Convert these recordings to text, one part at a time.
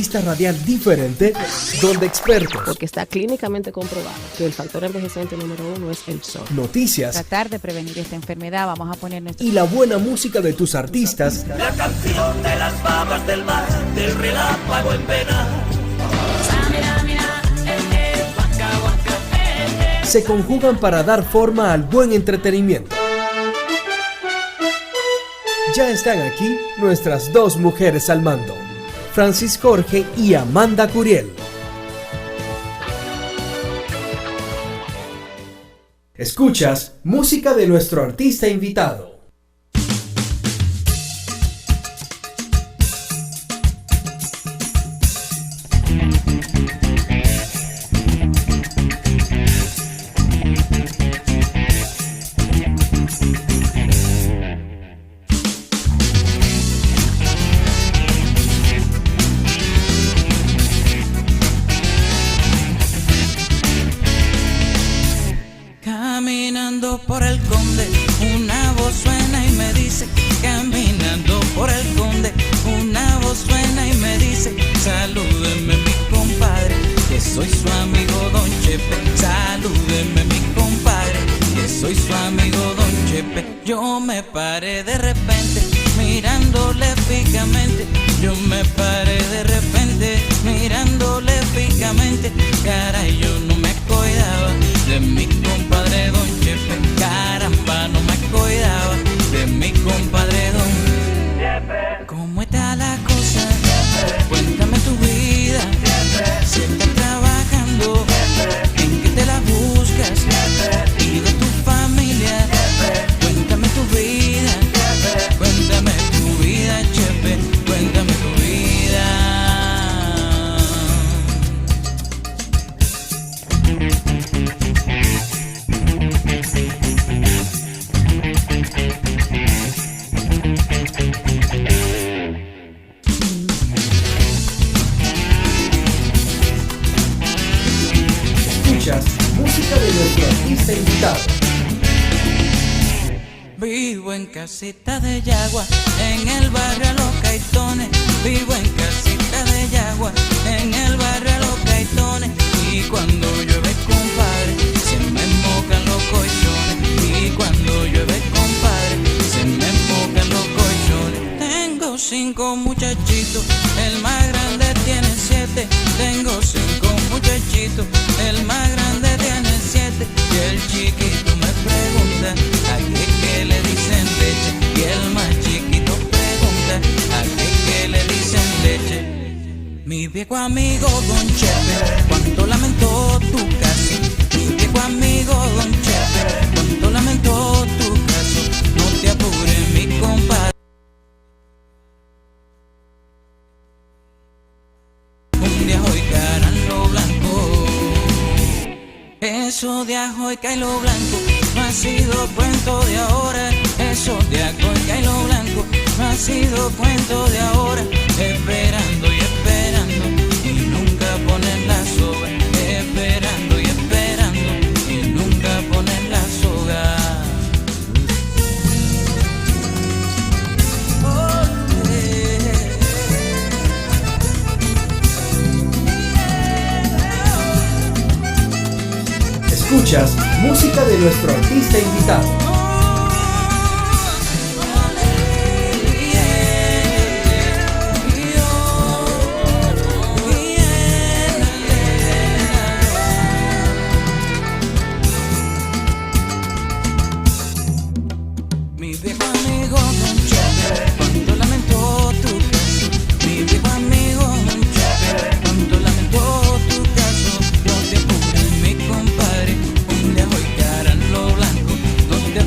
revista radial diferente donde expertos, porque está clínicamente comprobado que el factor envejeciente número 1 es el sol. Noticias, tratar de prevenir esta enfermedad, vamos a poner y la buena música de tus artistas. La canción de las babas del mar, del relámpago en vena. Se conjugan para dar forma al buen entretenimiento. Ya están aquí nuestras dos mujeres al mando, Francis Jorge y Amanda Curiel. Escuchas música de nuestro artista invitado. Caminando por el Conde, una voz suena y me dice, caminando por el Conde, una voz suena y me dice, salúdeme mi compadre, que soy su amigo Don Chepe, salúdeme mi compadre, que soy su amigo Don Chepe. Yo me paré de repente, mirándole fijamente, yo me paré de repente, mirándole fijamente, caray, yo no me acordaba de mi compadre Don Chepe, caramba, no me acordaba de mi compadre Don Chepe. ¿Cómo está la cosa? Cuéntame tu vida, si estás trabajando, en qué te la buscas, y de tu familia. Cuéntame tu vida, cuéntame tu vida, Chepe, cuéntame tu vida. Escuchas música de nuestro artista invitado. Vivo en casita de yagua, en el barrio Los Caitones. Vivo en casita de yagua, en el barrio Los Caitones. Y cuando llueve, compadre, se me mojan los colchones. Y cuando llueve, compadre, se me mojan los colchones. Tengo 5 muchachitos, el más grande tiene 7. Tengo 5 muchachitos, el más grande tiene 7. Y el chiquito me pregunta, ¿a qué le dicen leche? Y el más chiquito pregunta, ¿a qué le dicen leche? Mi viejo amigo Don Chepe, cuánto lamentó tu caso. Mi viejo amigo Don Chepe, cuánto lamentó tu caso. No te apures, mi compadre. Un día hoy caran lo blanco. Eso de ajo y cailo blanco no ha sido cuento de ahora. Eso de ajo y cailo blanco no ha sido cuento de ahora. Esperando y esperando y nunca ponen la soga. Esperando y esperando y nunca ponen la soga. Escuchas música de nuestro artista invitado. Mi viejo amigo Don Chepe, cuánto lamentó tu caso. Mi viejo amigo Don Chepe, cuánto lamentó tu caso. No te apures, mi compadre, un día hoy caran lo blanco. No te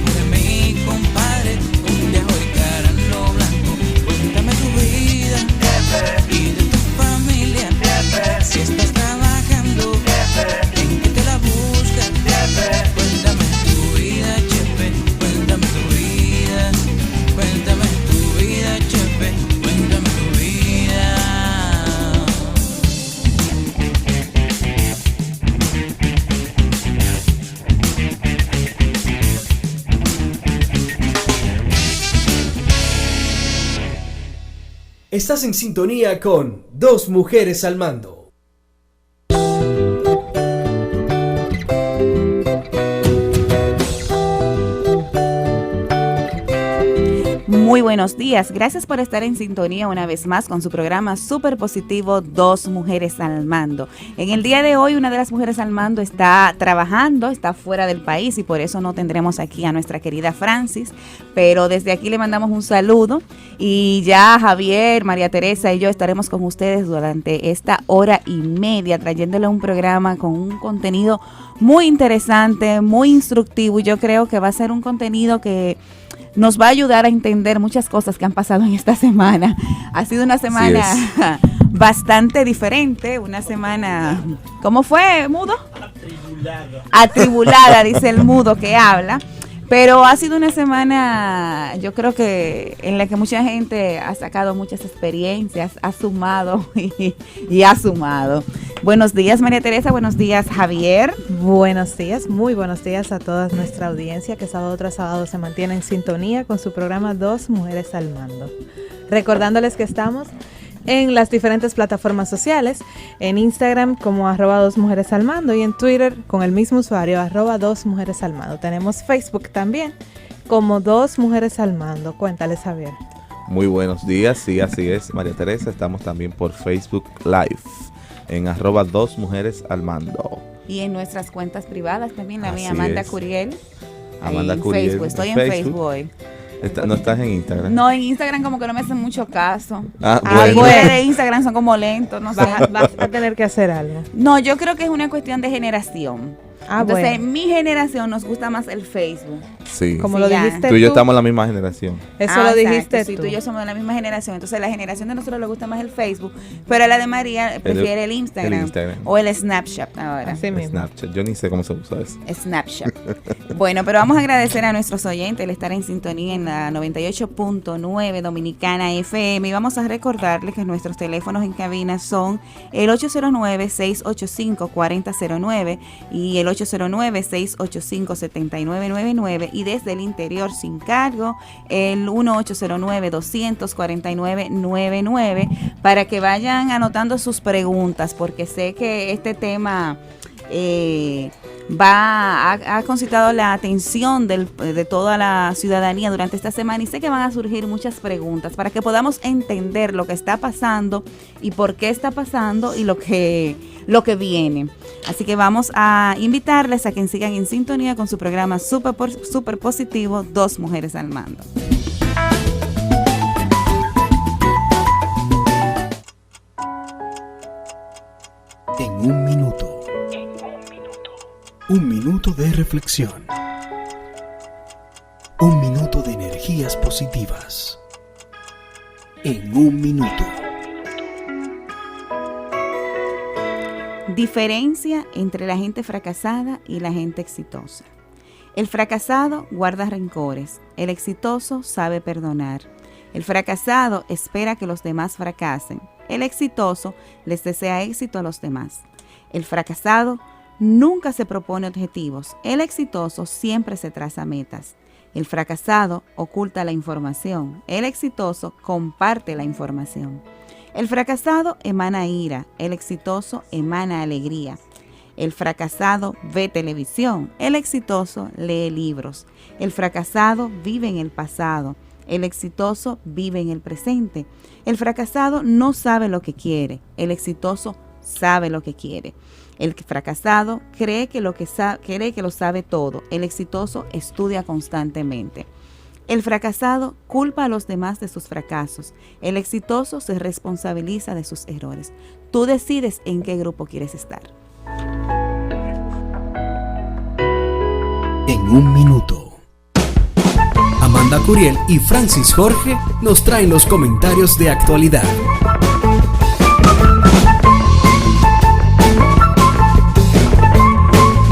Estás en sintonía con Dos Mujeres al Mando. Muy buenos días, gracias por estar en sintonía una vez más con su programa Súper Positivo, Dos Mujeres al Mando. En el día de hoy una de las mujeres al mando está trabajando, está fuera del país y por eso no tendremos aquí a nuestra querida Francis, pero desde aquí le mandamos un saludo y ya Javier, María Teresa y yo estaremos con ustedes durante esta hora y media trayéndole un programa con un contenido muy interesante, muy instructivo y yo creo que va a ser un contenido que nos va a ayudar a entender muchas cosas que han pasado en esta semana. Ha sido una semana bastante diferente, una semana, ¿cómo fue, mudo? Atribulada, dice el mudo que habla. Pero ha sido una semana, yo creo que en la que mucha gente ha sacado muchas experiencias, ha sumado y ha sumado. Buenos días, María Teresa, buenos días, Javier. Buenos días, muy buenos días a toda nuestra audiencia que sábado tras sábado se mantiene en sintonía con su programa Dos Mujeres al Mando. Recordándoles que estamos en las diferentes plataformas sociales, en Instagram como @2mujeresalmando y en Twitter con el mismo usuario @2mujeresalmando. Tenemos Facebook también como Dos Mujeres al Mando. Cuéntales, Javier. Muy buenos días, sí, así es, María Teresa. Estamos también por Facebook Live en @2mujeresalmando. Y en nuestras cuentas privadas también, la Así mía, Amanda es. Curiel. Amanda en Curiel, Facebook. Estoy en Facebook. Facebook hoy. ¿No estás en Instagram? No, en Instagram como que no me hacen mucho caso. Ah, Los bueno. de Instagram son como lentos, no sé. Vas a tener que hacer algo. No, yo creo que es una cuestión de generación. Entonces, bueno. mi generación nos gusta más el Facebook. Sí. Como Sí, lo ya. dijiste Tú y yo estamos en la misma generación. Eso Ah, lo exacto, dijiste sí, tú. tú y yo somos de la misma generación. Entonces, la generación de nosotros le gusta más el Facebook, pero a la de María prefiere el Instagram, o el Snapchat ahora. Así mismo. Snapchat. Yo ni sé cómo se usa eso. Snapchat. Bueno, pero vamos a agradecer a nuestros oyentes el estar en sintonía en la 98.9 Dominicana FM y vamos a recordarles que nuestros teléfonos en cabina son el 809-685-4009 y el 809-685-7999 y desde el interior sin cargo el 1809-249-99 para que vayan anotando sus preguntas porque sé que este tema ha concitado la atención de toda la ciudadanía durante esta semana y sé que van a surgir muchas preguntas para que podamos entender lo que está pasando y por qué está pasando y lo que viene. Así que vamos a invitarles a que sigan en sintonía con su programa Super Positivo, Dos Mujeres al Mando. En un minuto. Un minuto de reflexión. Un minuto de energías positivas. En un minuto. Diferencia entre la gente fracasada y la gente exitosa. El fracasado guarda rencores, el exitoso sabe perdonar. El fracasado espera que los demás fracasen, el exitoso les desea éxito a los demás. El fracasado nunca se propone objetivos, el exitoso siempre se traza metas. El fracasado oculta la información, el exitoso comparte la información. El fracasado emana ira, el exitoso emana alegría. El fracasado ve televisión, el exitoso lee libros. El fracasado vive en el pasado, el exitoso vive en el presente. El fracasado no sabe lo que quiere, el exitoso sabe lo que quiere. El fracasado cree que lo sabe todo, el exitoso estudia constantemente. El fracasado culpa a los demás de sus fracasos. El exitoso se responsabiliza de sus errores. Tú decides en qué grupo quieres estar. En un minuto. Amanda Curiel y Francis Jorge nos traen los comentarios de actualidad.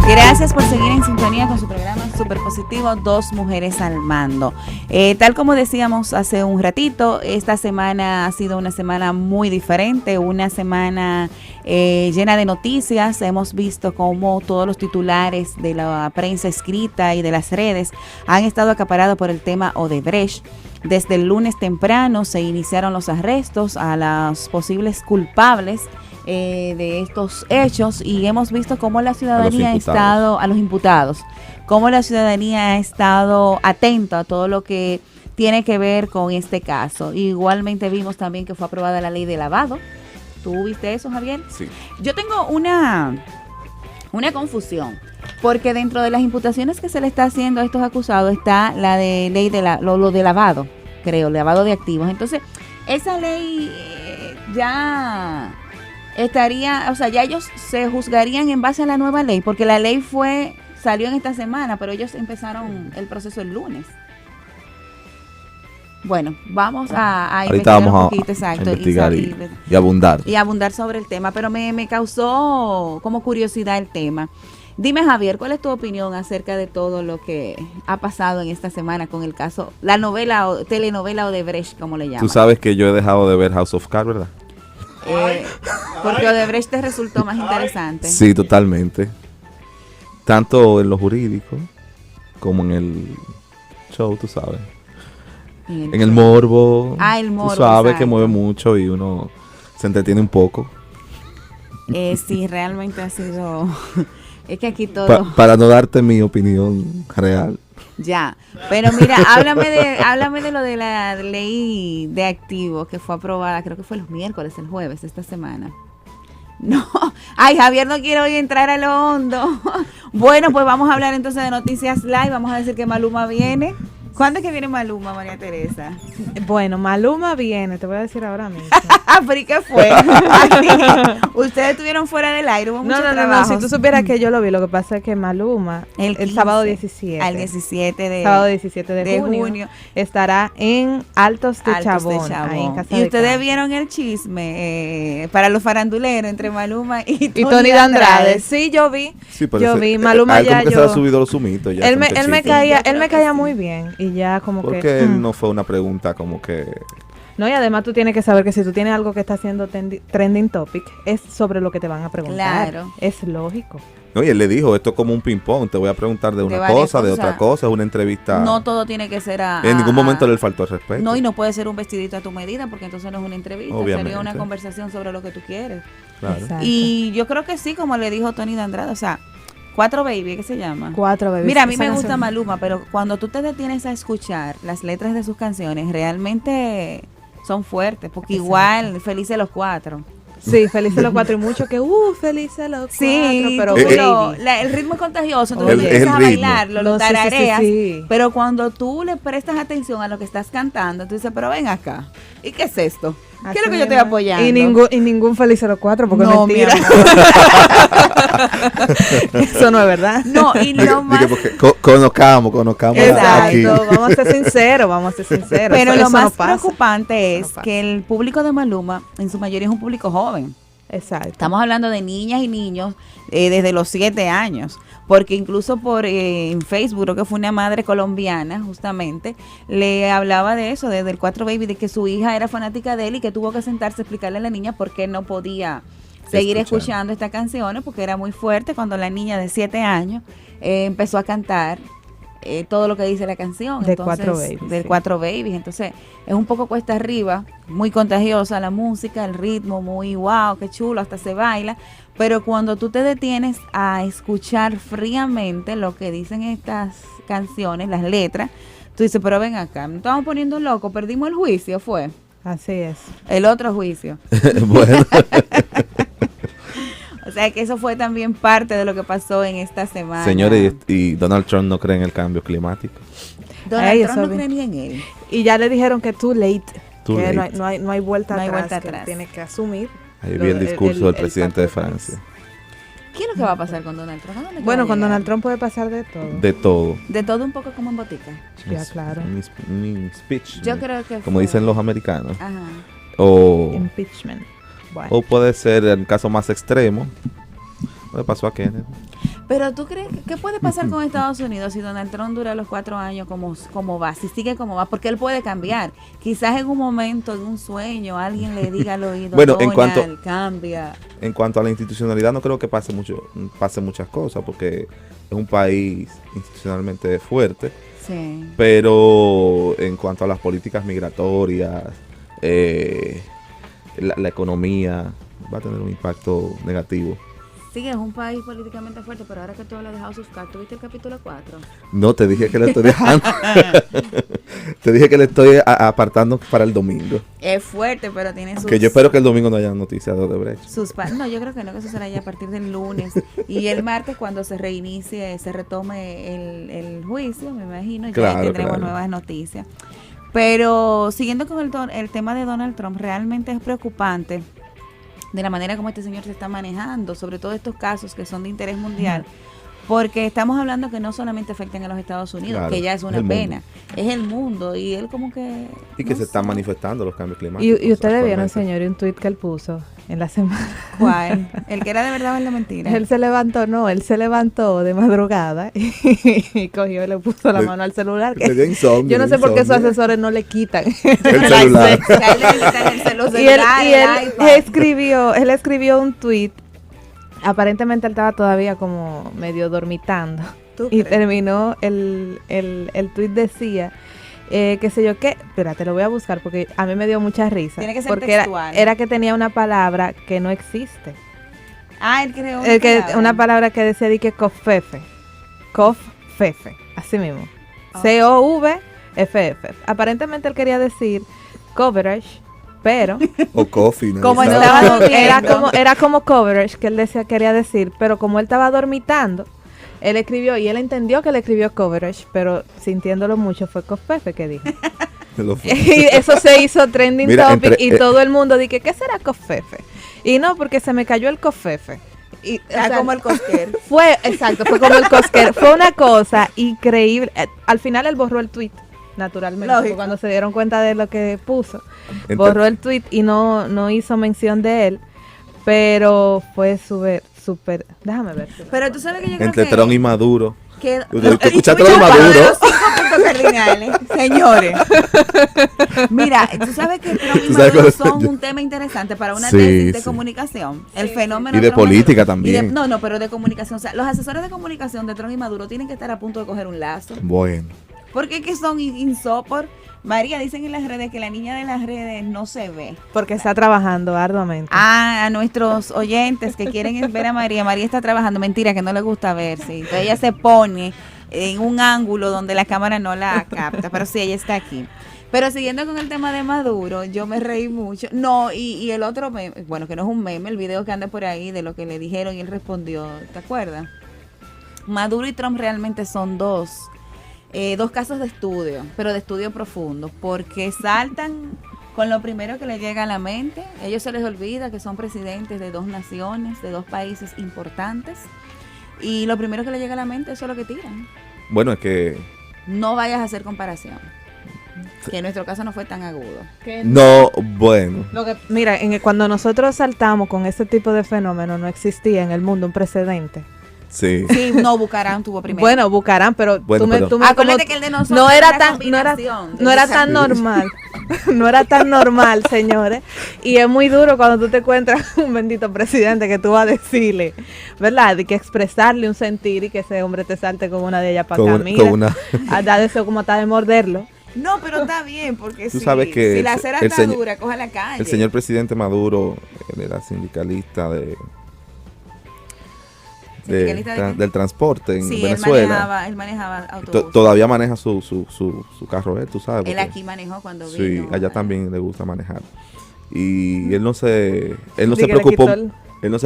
Gracias por seguir en sintonía con su programa Super Positivo, Dos Mujeres al Mando. Tal como decíamos hace un ratito, esta semana ha sido una semana muy diferente, una semana llena de noticias. Hemos visto cómo todos los titulares de la prensa escrita y de las redes han estado acaparados por el tema Odebrecht. Desde el lunes temprano se iniciaron los arrestos a los posibles culpables de estos hechos y hemos visto cómo la ciudadanía a los imputados, cómo la ciudadanía ha estado atenta a todo lo que tiene que ver con este caso. Igualmente vimos también que fue aprobada la ley de lavado. ¿Tú viste eso, Javier? Sí. Yo tengo una confusión, porque dentro de las imputaciones que se le está haciendo a estos acusados está la de ley de lo de lavado, creo, lavado de activos. Entonces, esa ley ya estaría, o sea, ya ellos se juzgarían en base a la nueva ley, porque la ley salió en esta semana, pero ellos empezaron el proceso el lunes. Bueno, vamos a investigar un poquito, exacto, investigar y abundar. Y abundar sobre el tema, pero me causó como curiosidad el tema. Dime, Javier, ¿cuál es tu opinión acerca de todo lo que ha pasado en esta semana con el caso, la novela o telenovela Odebrecht, como le llaman? Tú sabes que yo he dejado de ver House of Cards, ¿verdad? Porque Odebrecht te resultó más interesante. Sí, totalmente. Tanto en lo jurídico como en el show, tú sabes. En el morbo. El morbo. Tú sabes, exacto, que mueve mucho y uno se entretiene un poco. Sí, realmente ha sido... Es que aquí todo... Para no darte mi opinión real. Ya, pero mira, háblame de lo de la ley de activos que fue aprobada, creo que fue los miércoles, el jueves de esta semana. No, ay, Javier no quiere hoy entrar a lo hondo. Bueno, pues vamos a hablar entonces de Noticias Live, vamos a decir que Maluma viene. ¿Cuándo es que viene Maluma, María Teresa? Bueno, Maluma viene, te voy a decir ahora mismo. ¿Pero y qué fue? Ustedes estuvieron fuera del aire, hubo mucho trabajo. No, si tú supieras que yo lo vi, lo que pasa es que Maluma, el sábado 17. Al 17 de sábado 17 de junio, estará en Altos de Chabón. Ahí en Casa y de ustedes Campo. vieron el chisme para los faranduleros entre Maluma y Tony de Andrade. Sí, yo vi. Sí, pero yo vi. Maluma ya como que se ha subido los sumitos. Ya él me caía muy bien. Y ya como porque que... él no fue una pregunta como que... No, y además tú tienes que saber que si tú tienes algo que está haciendo trending topic, es sobre lo que te van a preguntar. Claro. Es lógico. No, y él le dijo, esto es como un ping-pong, te voy a preguntar de una cosa, de otra cosa, es una entrevista. No todo tiene que ser en ningún momento le faltó el respeto. No, y no puede ser un vestidito a tu medida, porque entonces no es una entrevista, obviamente. Sería una conversación sobre lo que tú quieres. Claro. Y yo creo que sí, como le dijo Tony de Andrade, o sea, 4 Baby, ¿qué se llama? 4 Baby. Mira, a mí me gusta Maluma, pero cuando tú te detienes a escuchar las letras de sus canciones, realmente son fuertes, porque igual, Felices los 4. Sí, Felices los 4 y mucho que, Felices los 4. Sí, pero el ritmo es contagioso, entonces tú empiezas a bailarlo, lo tarareas, sí. Pero cuando tú le prestas atención a lo que estás cantando, tú dices, pero ven acá, ¿y qué es esto? ¿Qué es lo que yo estoy apoyando? Y ningún Felices los 4, porque no, es mentira. Eso no es verdad. No, y lo más... Conozcamos Exacto, aquí. vamos a ser sinceros. Pero eso lo más no pasa. preocupante es que el público de Maluma, en su mayoría, es un público joven. Exacto. Estamos hablando de niñas y niños desde los 7 años. Porque incluso en Facebook, creo que fue una madre colombiana, justamente, le hablaba de eso, desde el 4 Baby, de que su hija era fanática de él y que tuvo que sentarse a explicarle a la niña por qué no podía seguir escuchando estas canciones, porque era muy fuerte cuando la niña de 7 años empezó a cantar todo lo que dice la canción. De 4 Baby. Del 4 Baby. Entonces, es un poco cuesta arriba, muy contagiosa la música, el ritmo, muy wow, qué chulo, hasta se baila. Pero cuando tú te detienes a escuchar fríamente lo que dicen estas canciones, las letras, tú dices, pero ven acá, nos estamos poniendo locos, perdimos el juicio, fue. Así es. El otro juicio. Bueno. O sea que eso fue también parte de lo que pasó en esta semana. Señores, y Donald Trump no cree en el cambio climático. Donald Trump no cree ni en él. Y ya le dijeron que too late. Too que late. No hay vuelta No hay atrás. vuelta que atrás. Tiene que asumir. Ahí vi el discurso del presidente de pacto París. Francia. ¿Qué es lo que va a pasar con Donald Trump? ¿A dónde Bueno, va con a llegar? Donald Trump puede pasar de todo. De todo. De todo un poco como en botica. Ya, claro. Mi speech. Yo creo que como dicen los americanos. Ajá. O Impeachment. Bueno. O puede ser el caso más extremo. Lo que pasó a Kennedy. Pero tú crees, ¿qué puede pasar con Estados Unidos si Donald Trump dura los 4 años como va? Si sigue como va, porque él puede cambiar. Quizás en un momento, en un sueño, alguien le diga al oído, Bueno, Donald, cambia. En cuanto a la institucionalidad, no creo que pase muchas cosas, porque es un país institucionalmente fuerte. Sí. Pero en cuanto a las políticas migratorias, la economía, va a tener un impacto negativo. Sí, es un país políticamente fuerte, pero ahora que tú hablas de House of Cards, ¿tuviste el capítulo 4? No, te dije que le estoy dejando. Te dije que le estoy apartando para el domingo. Es fuerte, pero tiene sus... Que yo espero que el domingo no haya noticias de Odebrecht. No, yo creo que no, que eso será ya a partir del lunes. Y el martes, cuando se reinicie, se retome el juicio, me imagino, ya tendremos nuevas noticias. Pero siguiendo con el tema de Donald Trump, realmente es preocupante de la manera como este señor se está manejando, sobre todo estos casos que son de interés mundial, porque estamos hablando que no solamente afectan a los Estados Unidos, que ya es una pena, es el mundo, y él como que... Y que se están manifestando los cambios climáticos. Y ustedes vieron, señor, un tuit que él puso en la semana. ¿Cuál? ¿El que era de verdad o el de mentira? Él se levantó de madrugada y cogió y le puso la mano al celular. Le dio insomnio, yo no sé por qué sus asesores no le quitan el celular. Y él escribió un tuit. Aparentemente él estaba todavía como medio dormitando. Y terminó el tuit decía, qué sé yo qué, espérate, lo voy a buscar porque a mí me dio mucha risa. Tiene que ser porque textual. Era que tenía una palabra que no existe. Él creó una palabra que decía di que cofefe, así mismo. COVFF. Aparentemente él quería decir coverage, pero o coffee, ¿no? Como era como coverage que él quería decir, pero como él estaba dormitando, él escribió y él entendió que le escribió coverage, pero sintiéndolo mucho fue cofefe que dijo. Y eso se hizo trending topic y todo el mundo dije, ¿qué será cofefe? Y no, porque se me cayó el cofefe. Y, como el cosquer. Fue como el cosquer. Fue una cosa increíble. Al final él borró el tweet, naturalmente, cuando se dieron cuenta de lo que puso. Borró el tweet y no hizo mención de él, pero fue súper, déjame ver. Pero tú sabes que yo creo entre que... Trump y Maduro. ¿Te escuchaste lo de Maduro? Los 5 puntos cardinales, señores. Mira, tú sabes que Trump y Maduro son un tema interesante para una tesis de comunicación. El fenómeno y de política también. Pero de comunicación. O sea, los asesores de comunicación de Trump y Maduro tienen que estar a punto de coger un lazo. Bueno. Porque es que son insopor. María, dicen en las redes que la niña de las redes no se ve. Porque está trabajando arduamente. A nuestros oyentes que quieren ver a María está trabajando. Mentira, que no le gusta verse. Entonces ella se pone en un ángulo donde la cámara no la capta. Pero sí, ella está aquí. Pero siguiendo con el tema de Maduro, yo me reí mucho. No, y el otro meme, bueno, que no es un meme, el video que anda por ahí de lo que le dijeron y él respondió, ¿te acuerdas? Maduro y Trump realmente son dos casos de estudio, pero de estudio profundo, porque saltan con lo primero que les llega a la mente. A ellos se les olvida que son presidentes de dos naciones, de dos países importantes, y lo primero que les llega a la mente, eso es lo que tiran. Bueno, es que... No vayas a hacer comparación, que en nuestro caso no fue tan agudo. No, bueno. Mira, cuando nosotros saltamos con ese tipo de fenómeno, no existía en el mundo un precedente. Sí. Sí, no, Bucaram tuvo primero. Bueno, Bucaram, pero tú me acuérdate que el de nosotros no era tan normal. No era tan normal, señores. Y es muy duro cuando tú te encuentras un bendito presidente que tú vas a decirle, ¿verdad? De que expresarle un sentir y que ese hombre te salte con una de ellas para acá. Mira, a dar eso como está de morderlo. No, pero está bien, porque tú sabes que si la cera está dura, coja la calle. El señor presidente Maduro, él era sindicalista del transporte en Venezuela. Él manejaba autobús. Todavía maneja su carro, tú sabes. Él aquí manejó cuando vino. Sí, allá también le gusta manejar. Y él no se preocupó. Él no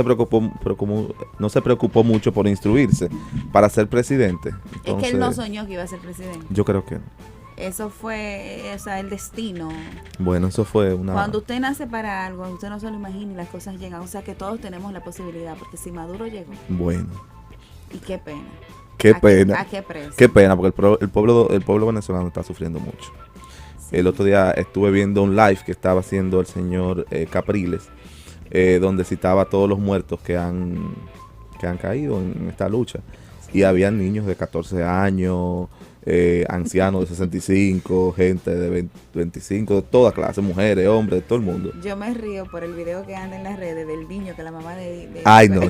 se preocupó mucho por instruirse para ser presidente. Entonces, es que él no soñó que iba a ser presidente. Yo creo que no. Eso fue, el destino. Bueno, eso fue una... Cuando usted nace para algo, usted no se lo imagina y las cosas llegan. O sea que todos tenemos la posibilidad, porque si Maduro llegó... Bueno. Y qué pena. Qué pena. ¿A qué precio? Qué pena, porque el pueblo venezolano está sufriendo mucho. Sí. El otro día estuve viendo un live que estaba haciendo el señor Capriles, donde citaba a todos los muertos que han caído en esta lucha. Y había niños de 14 años... ancianos de 65, gente de 25, de toda clase, mujeres, hombres, de todo el mundo. Yo me río por el video que anda en las redes del niño que la mamá de Ay, no.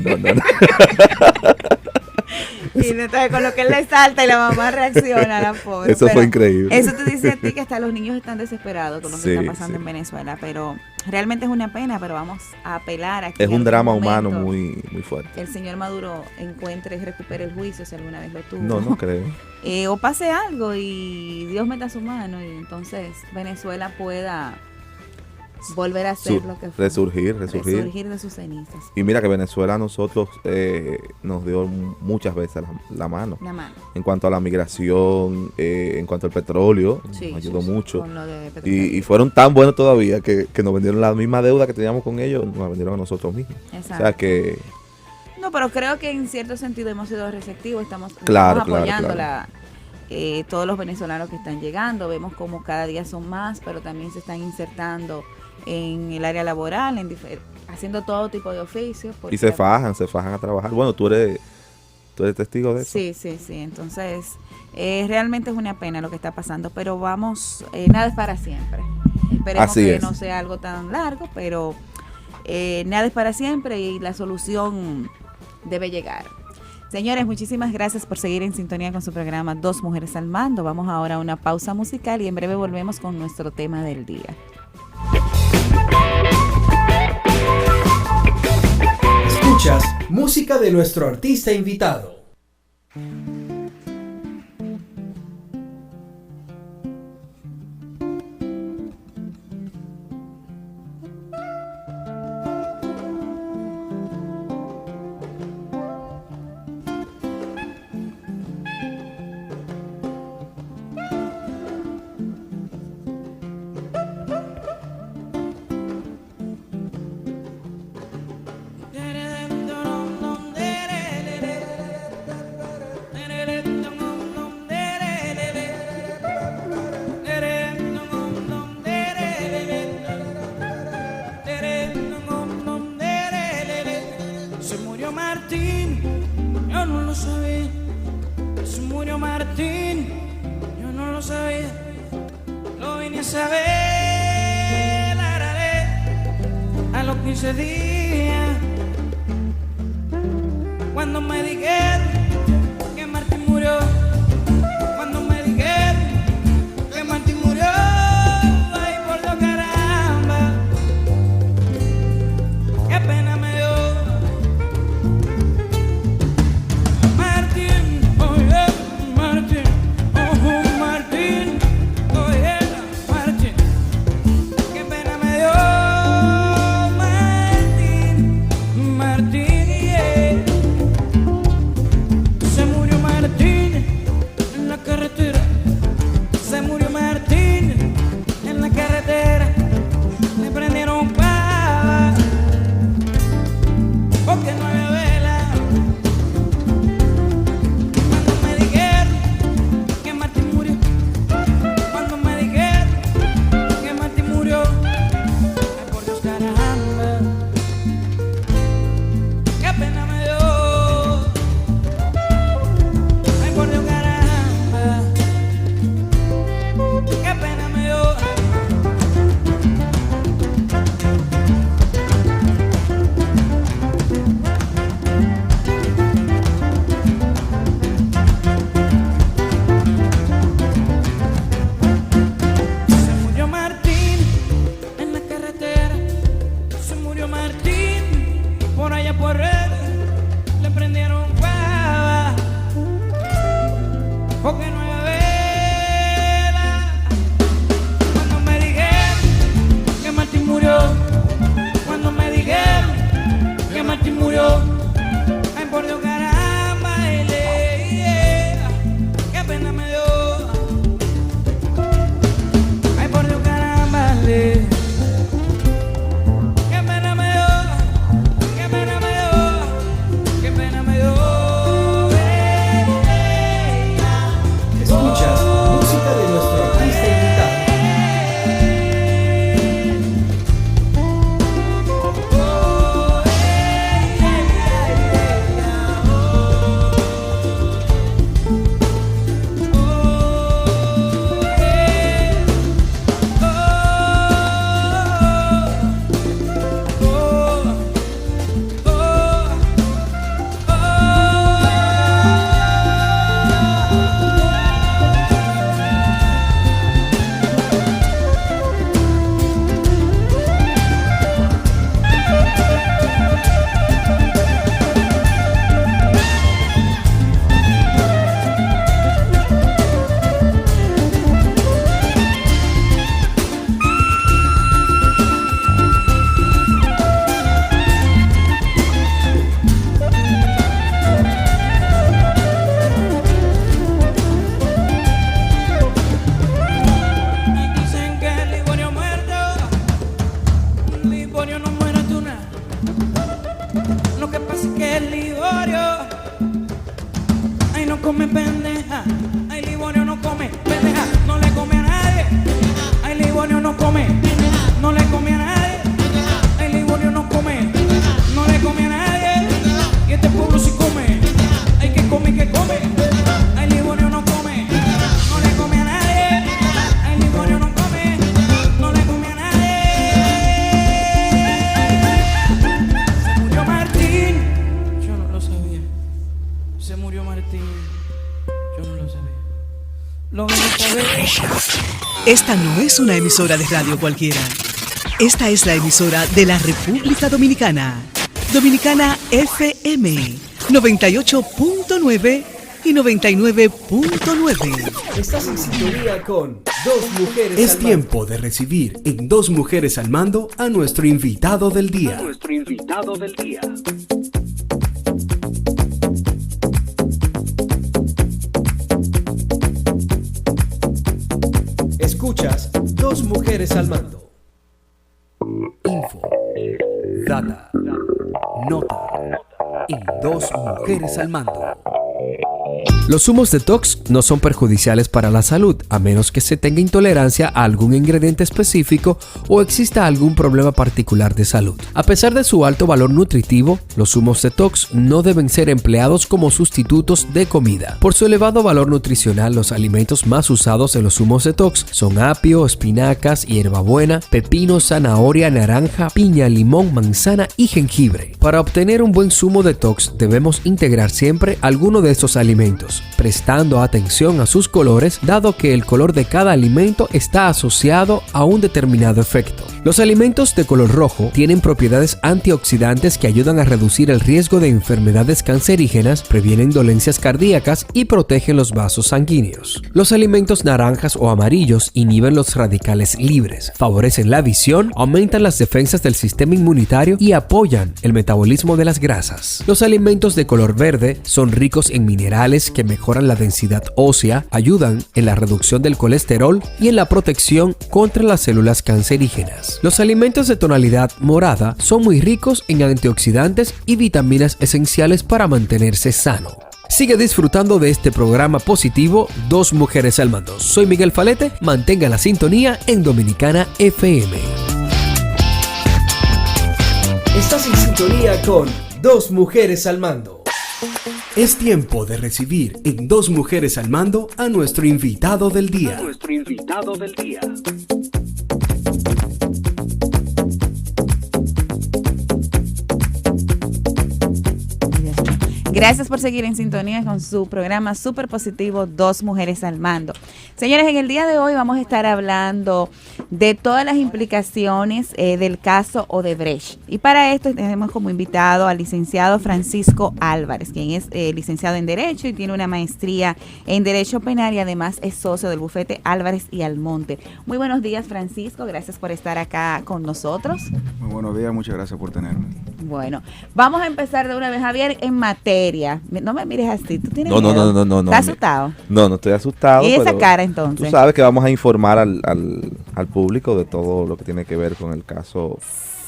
Y entonces con lo que él le salta y la mamá reacciona, la pobre. Eso fue increíble. Eso te dice a ti que hasta los niños están desesperados con lo que Sí, está pasando sí. en Venezuela, pero realmente es una pena, pero vamos a apelar aquí. Es en un drama algún humano momento muy, muy fuerte. que el señor Maduro encuentre y recupere el juicio si alguna vez lo tuvo. No creo. O pase algo y Dios meta su mano y entonces Venezuela pueda volver a ser lo que fue. Resurgir. Resurgir de sus cenizas. Y mira que Venezuela a nosotros nos dio muchas veces la mano. La mano. En cuanto a la migración, en cuanto al petróleo, Sí, nos ayudó mucho. con lo de petróleo. Y fueron tan buenos todavía que nos vendieron la misma deuda que teníamos con ellos, nos la vendieron a nosotros mismos. Exacto. O sea que No, pero creo que en cierto sentido hemos sido receptivos, estamos Claro, apoyando claro. todos los venezolanos que están llegando, vemos como cada día son más, pero también se están insertando en el área laboral, haciendo todo tipo de oficios. y se fajan a trabajar. Bueno, tú eres testigo de eso. Sí, entonces realmente es una pena lo que está pasando, pero vamos, nada es para siempre. Esperemos Así que es. no sea algo tan largo, pero nada es para siempre y la solución debe llegar. Señores, muchísimas gracias por seguir en sintonía con su programa Dos Mujeres al Mando. Vamos ahora a una pausa musical y en breve volvemos con nuestro tema del día. Escuchas música de nuestro artista invitado. Se murió Martín, yo no lo sabía. Se murió Martín, yo no lo sabía. Lo vine a saber a los 15 días, cuando me dijeron que Martín murió. Cuando me dijeron que Martín murió, ay por Dios, caramba, qué pena me dio. Martín, oye, Martín, ojo, Martín, oye, Martín, qué pena me dio. Martín, Martín, yeah. Se murió Martín en la carretera. Se murió Martín en la carretera. Le prendieron pava porque no había vela. Cuando me dijeron que Martín murió, cuando me dijeron que Martín murió, ay por Dios, caramba, qué pena me dio. Ay por Dios, caramba, qué pena me dio. Se murió Martín en la carretera. Se murió Martín por allá por él. Le prendieron pava porque no había vela. Cuando me dijeron que Martín murió, cuando me dijeron que Martín murió, ay por Dios, caramba, qué pena me dio. Ay por Dios, caramba, qué pena me dio, qué pena me dio, qué pena me dio. Escuchas música de nuestro artista invitado. Lo que pasa es que el Liborio, ay, no come pendeja. Ay, Liborio no come pendeja, no le come a nadie. Ay, Liborio no come, no le come a nadie. Ay, Liborio no come, no le come a nadie. Y este pueblo sí come, ay, que come, que come. Ay, Liborio no come, no le come a nadie. Ay, Liborio no come, no le come a nadie. Se murió Martín, yo no lo sabía. Se murió Martín, yo no lo sabía. Lo vine a saber. Esta no es una emisora de radio cualquiera. Esta es la emisora de la República Dominicana. Dominicana FM 98.9 y 99.9. Estás en sintonía con Dos Mujeres al Mando. Es tiempo de recibir en Dos Mujeres al Mando a nuestro invitado del día. Escuchas Dos Mujeres al Mando. Info, data, nota y Dos Mujeres al Mando. Los zumos detox no son perjudiciales para la salud, a menos que se tenga intolerancia a algún ingrediente específico o exista algún problema particular de salud. A pesar de su alto valor nutritivo, los zumos detox no deben ser empleados como sustitutos de comida. Por su elevado valor nutricional, los alimentos más usados en los zumos detox son apio, espinacas, hierbabuena, pepino, zanahoria, naranja, piña, limón, manzana y jengibre. Para obtener un buen zumo detox, debemos integrar siempre alguno de estos alimentos, prestando atención a sus colores, dado que el color de cada alimento está asociado a un determinado efecto. Los alimentos de color rojo tienen propiedades antioxidantes que ayudan a reducir el riesgo de enfermedades cancerígenas, previenen dolencias cardíacas y protegen los vasos sanguíneos. Los alimentos naranjas o amarillos inhiben los radicales libres, favorecen la visión, aumentan las defensas del sistema inmunitario y apoyan el metabolismo de las grasas. Los alimentos de color verde son ricos en minerales que mejoran la densidad ósea, ayudan en la reducción del colesterol y en la protección contra las células cancerígenas. Los alimentos de tonalidad morada son muy ricos en antioxidantes y vitaminas esenciales para mantenerse sano. Sigue disfrutando de este programa positivo Dos Mujeres al Mando. Soy Miguel Falete, mantenga la sintonía en Dominicana FM. Estás en sintonía con Dos Mujeres al Mando. Es tiempo de recibir en Dos Mujeres al Mando a nuestro invitado del día. Gracias por seguir en sintonía con su programa súper positivo Dos Mujeres al Mando. Señores, en el día de hoy vamos a estar hablando de todas las implicaciones del caso Odebrecht. Y para esto tenemos como invitado al licenciado Francisco Álvarez, quien es licenciado en Derecho y tiene una maestría en Derecho Penal y además es socio del bufete Álvarez y Almonte. Muy buenos días, Francisco. Gracias por estar acá con nosotros. Muy buenos días, muchas gracias por tenerme. Bueno, vamos a empezar de una vez, Javier, en materia. No me mires así, tú tienes No. ¿Estás asustado? No estoy asustado. ¿Y esa pero cara entonces? Tú sabes que vamos a informar al público de todo lo que tiene que ver con el caso.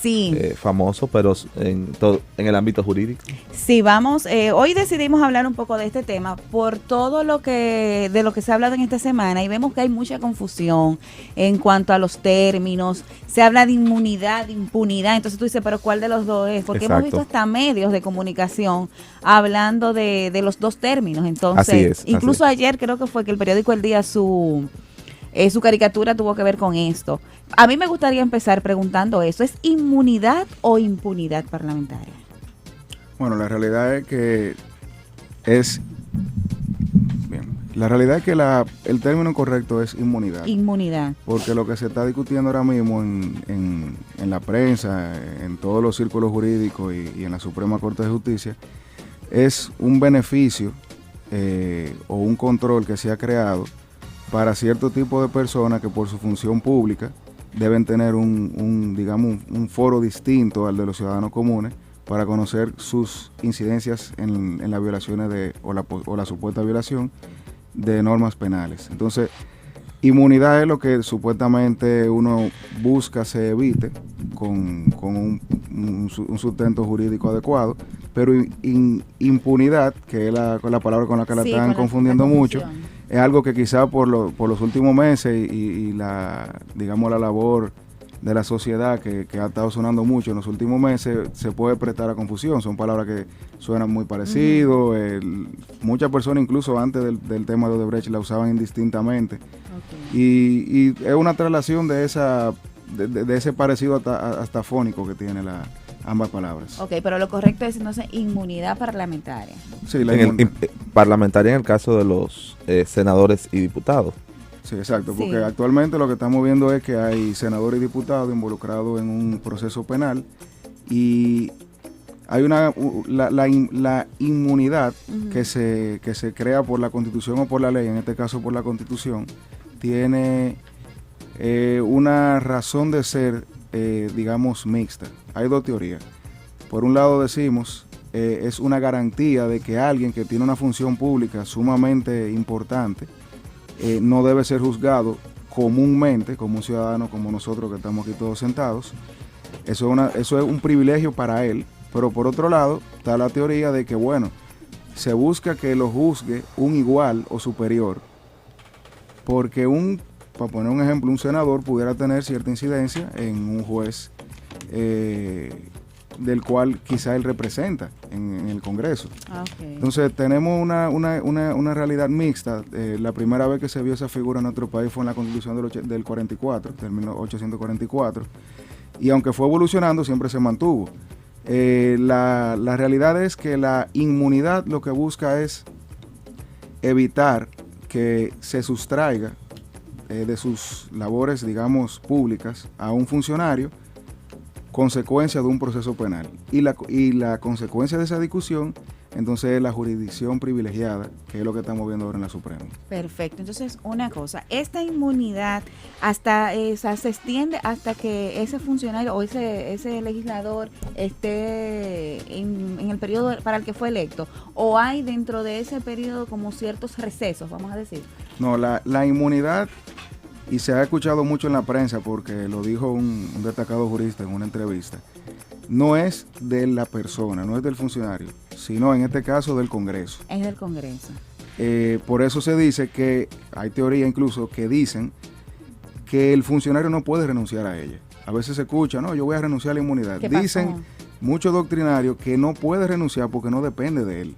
Sí. Famoso, pero en el ámbito jurídico. Sí, vamos. Hoy decidimos hablar un poco de este tema por todo de lo que se ha hablado en esta semana y vemos que hay mucha confusión en cuanto a los términos. Se habla de inmunidad, de impunidad. Entonces tú dices, pero ¿cuál de los dos es? Porque hemos visto hasta medios de comunicación hablando de los dos términos. Entonces, incluso ayer creo que fue que el periódico El Día su caricatura tuvo que ver con esto. A mí me gustaría empezar preguntando eso. ¿Es inmunidad o impunidad parlamentaria? Bueno, la realidad es que el término correcto es inmunidad. Inmunidad. Porque lo que se está discutiendo ahora mismo en la prensa, en todos los círculos jurídicos y en la Suprema Corte de Justicia, es un beneficio o un control que se ha creado para cierto tipo de personas que por su función pública deben tener un foro distinto al de los ciudadanos comunes para conocer sus incidencias en las violaciones o la supuesta violación de normas penales. Entonces, inmunidad es lo que supuestamente uno busca se evite con un sustento jurídico adecuado, pero impunidad, que es la palabra con la que la están confundiendo mucho, es algo que quizá por los últimos meses y la labor de la sociedad que ha estado sonando mucho en los últimos meses, se puede prestar a confusión. Son palabras que suenan muy parecido. Muchas personas incluso antes del tema de Odebrecht la usaban indistintamente. Y es una traslación de ese parecido hasta fónico que tiene ambas palabras. Ok, pero lo correcto es entonces inmunidad parlamentaria. Sí, parlamentaria en el caso de los senadores y diputados. Sí, exacto, porque actualmente lo que estamos viendo es que hay senadores y diputados involucrados en un proceso penal y hay la inmunidad que se crea por la Constitución o por la ley, en este caso por la Constitución, tiene una razón de ser, digamos, mixta. Hay dos teorías. Por un lado decimos, es una garantía de que alguien que tiene una función pública sumamente importante no debe ser juzgado comúnmente como un ciudadano como nosotros que estamos aquí todos sentados. Eso es un privilegio para él, pero por otro lado está la teoría de que, bueno, se busca que lo juzgue un igual o superior, porque para poner un ejemplo, un senador pudiera tener cierta incidencia en un juez del cual quizá él representa en el Congreso. Okay. Entonces tenemos una realidad mixta. La primera vez que se vio esa figura en nuestro país fue en la Constitución del 44, del 1844, y aunque fue evolucionando, siempre se mantuvo. La realidad es que la inmunidad lo que busca es evitar que se sustraiga de sus labores, digamos, públicas a un funcionario consecuencia de un proceso penal. Y la consecuencia de esa discusión, entonces, es la jurisdicción privilegiada, que es lo que estamos viendo ahora en la Suprema. Perfecto. Entonces, una cosa, esta inmunidad se extiende hasta que ese funcionario o ese legislador esté en el periodo para el que fue electo, o hay dentro de ese periodo como ciertos recesos, vamos a decir. No, la inmunidad, y se ha escuchado mucho en la prensa porque lo dijo un destacado jurista en una entrevista, no es de la persona, no es del funcionario, sino en este caso del Congreso. Es del Congreso. Por eso se dice que, hay teoría incluso que dicen que el funcionario no puede renunciar a ella. A veces se escucha, no, yo voy a renunciar a la inmunidad. Dicen muchos doctrinarios que no puede renunciar porque no depende de él.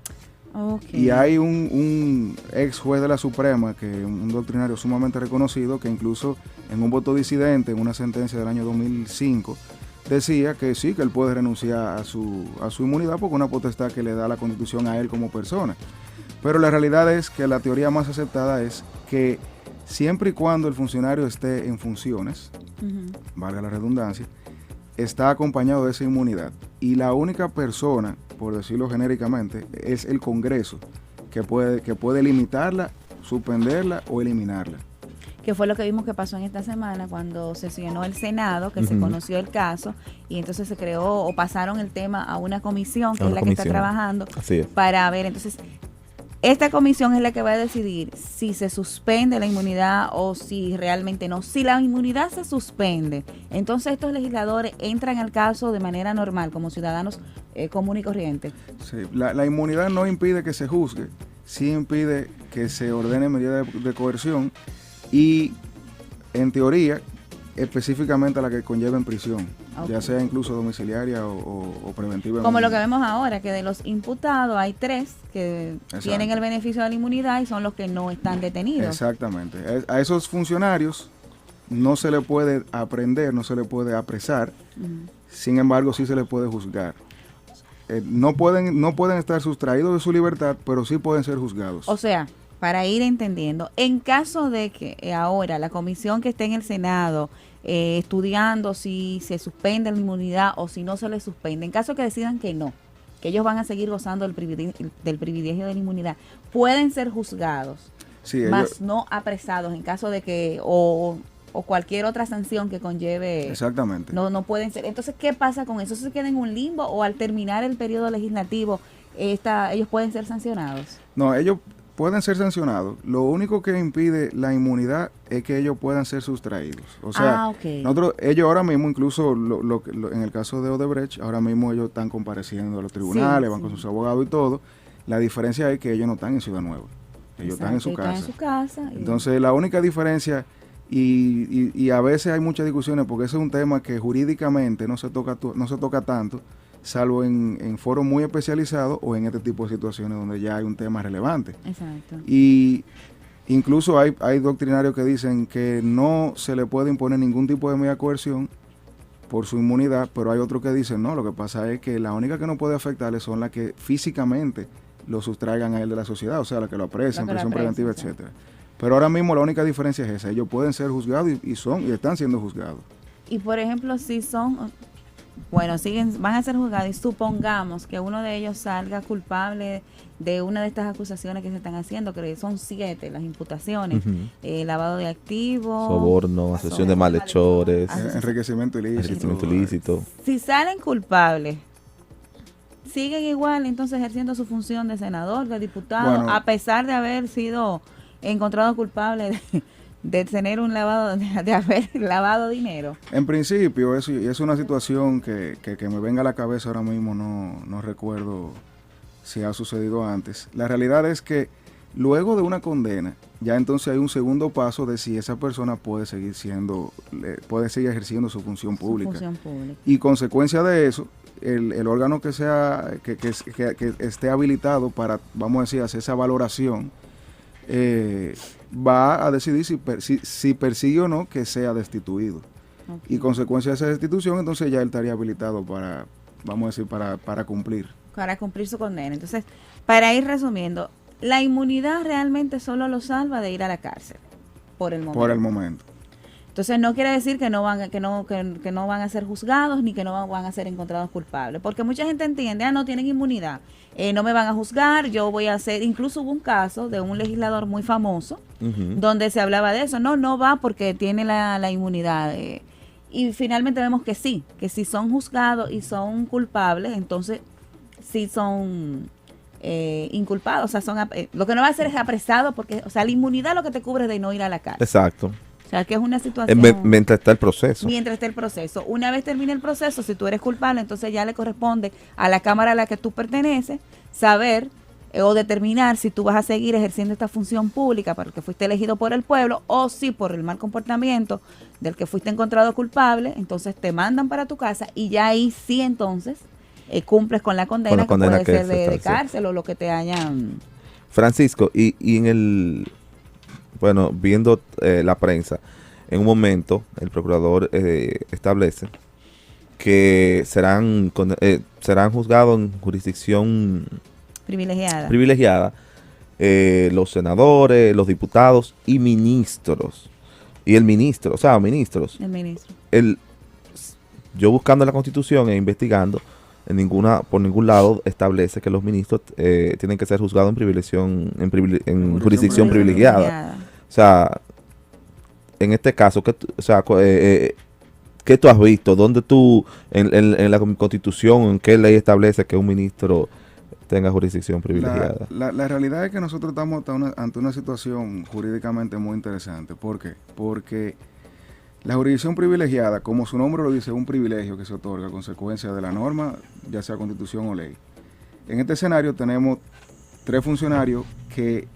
Okay. Y hay un ex juez de la Suprema, que un doctrinario sumamente reconocido, que incluso en un voto disidente, en una sentencia del año 2005, decía que sí, que él puede renunciar a su inmunidad porque es una potestad que le da la Constitución a él como persona. Pero la realidad es que la teoría más aceptada es que siempre y cuando el funcionario esté en funciones, valga la redundancia, está acompañado de esa inmunidad. Y la única persona, por decirlo genéricamente, es el Congreso que puede limitarla, suspenderla o eliminarla. Que fue lo que vimos que pasó en esta semana cuando sesionó el Senado, que se conoció el caso y entonces se creó o pasaron el tema a una comisión, que es la que está trabajando para ver. Entonces, esta comisión es la que va a decidir si se suspende la inmunidad o si realmente no. Si la inmunidad se suspende, entonces estos legisladores entran al caso de manera normal, como ciudadanos común y corriente. Sí, la inmunidad no impide que se juzgue, sí impide que se ordene medidas de coerción y, en teoría, específicamente a la que conlleva en prisión, ya sea incluso domiciliaria o preventiva. Como lo que vemos ahora, que de los imputados hay 3 que tienen el beneficio de la inmunidad y son los que no están detenidos. Exactamente. A esos funcionarios no se le puede aprehender, no se le puede apresar, sin embargo sí se les puede juzgar. No pueden estar sustraídos de su libertad, pero sí pueden ser juzgados. O sea, para ir entendiendo, en caso de que ahora la comisión que esté en el Senado estudiando si se suspende la inmunidad o si no se le suspende, en caso que decidan que no, que ellos van a seguir gozando del privilegio de la inmunidad, pueden ser juzgados, más no apresados en caso de que o cualquier otra sanción que conlleve. Exactamente. No pueden ser. Entonces, ¿qué pasa con eso? ¿Se queda en un limbo o al terminar el periodo legislativo ellos pueden ser sancionados? No, ellos pueden ser sancionados. Lo único que impide la inmunidad es que ellos puedan ser sustraídos. O sea, ellos ahora mismo, incluso en el caso de Odebrecht, ahora mismo ellos están compareciendo a los tribunales, van con sus abogados y todo. La diferencia es que ellos no están en Ciudad Nueva. Ellos están en su casa. Entonces, la única diferencia, y a veces hay muchas discusiones, porque ese es un tema que jurídicamente no se toca tanto, salvo en foros muy especializados o en este tipo de situaciones donde ya hay un tema relevante. Exacto. Y incluso hay doctrinarios que dicen que no se le puede imponer ningún tipo de medida de coerción por su inmunidad, pero hay otros que dicen no, lo que pasa es que la única que no puede afectarle son las que físicamente lo sustraigan a él de la sociedad, o sea, la que lo aprecian, prisión preventiva, etcétera. Pero ahora mismo la única diferencia es esa, ellos pueden ser juzgados y están siendo juzgados. Y por ejemplo, si son, van a ser juzgados y supongamos que uno de ellos salga culpable de una de estas acusaciones que se están haciendo, que son 7 las imputaciones, lavado de activos, soborno, asociación de malhechores, enriquecimiento ilícito. Si salen culpables, siguen igual entonces ejerciendo su función de senador, de diputado, a pesar de haber sido encontrado culpable de tener un lavado, de haber lavado dinero. En principio, es una situación que me venga a la cabeza ahora mismo, no recuerdo si ha sucedido antes. La realidad es que luego de una condena, ya entonces hay un segundo paso de si esa persona puede seguir ejerciendo su función pública. Y consecuencia de eso, el órgano que esté habilitado para, vamos a decir, hacer esa valoración, va a decidir si persigue o no que sea destituido. Y consecuencia de esa destitución, entonces ya él estaría habilitado para, vamos a decir, para cumplir. Para cumplir su condena. Entonces, para ir resumiendo, la inmunidad realmente solo lo salva de ir a la cárcel, por el momento. Entonces no quiere decir que no van a ser juzgados ni que no van a ser encontrados culpables, porque mucha gente entiende, no tienen inmunidad, no me van a juzgar, yo voy a hacer, incluso hubo un caso de un legislador muy famoso, donde se hablaba de eso, no va porque tiene la inmunidad, y finalmente vemos que sí, que si son juzgados y son culpables, entonces sí son inculpados, o sea, lo que no va a hacer es apresado, porque, o sea, la inmunidad lo que te cubre es de no ir a la cárcel. Exacto. O sea, que es una situación... Mientras está el proceso. Una vez termine el proceso, si tú eres culpable, entonces ya le corresponde a la Cámara a la que tú perteneces saber o determinar si tú vas a seguir ejerciendo esta función pública para que fuiste elegido por el pueblo, o si por el mal comportamiento del que fuiste encontrado culpable, entonces te mandan para tu casa y ya ahí sí entonces cumples con la condena, que puede ser de cárcel o lo que te hayan... Francisco, y en el... Bueno, viendo la prensa, en un momento el procurador establece que serán juzgados en jurisdicción privilegiada los senadores, los diputados y ministros. Y el ministro. Yo buscando la Constitución e investigando, por ningún lado establece que los ministros tienen que ser juzgados en jurisdicción privilegiada. O sea, en este caso, ¿qué tú has visto? ¿Dónde tú, en la Constitución, en qué ley establece que un ministro tenga jurisdicción privilegiada? La realidad es que nosotros estamos ante una situación jurídicamente muy interesante. ¿Por qué? Porque la jurisdicción privilegiada, como su nombre lo dice, es un privilegio que se otorga a consecuencia de la norma, ya sea Constitución o ley. En este escenario tenemos 3 funcionarios que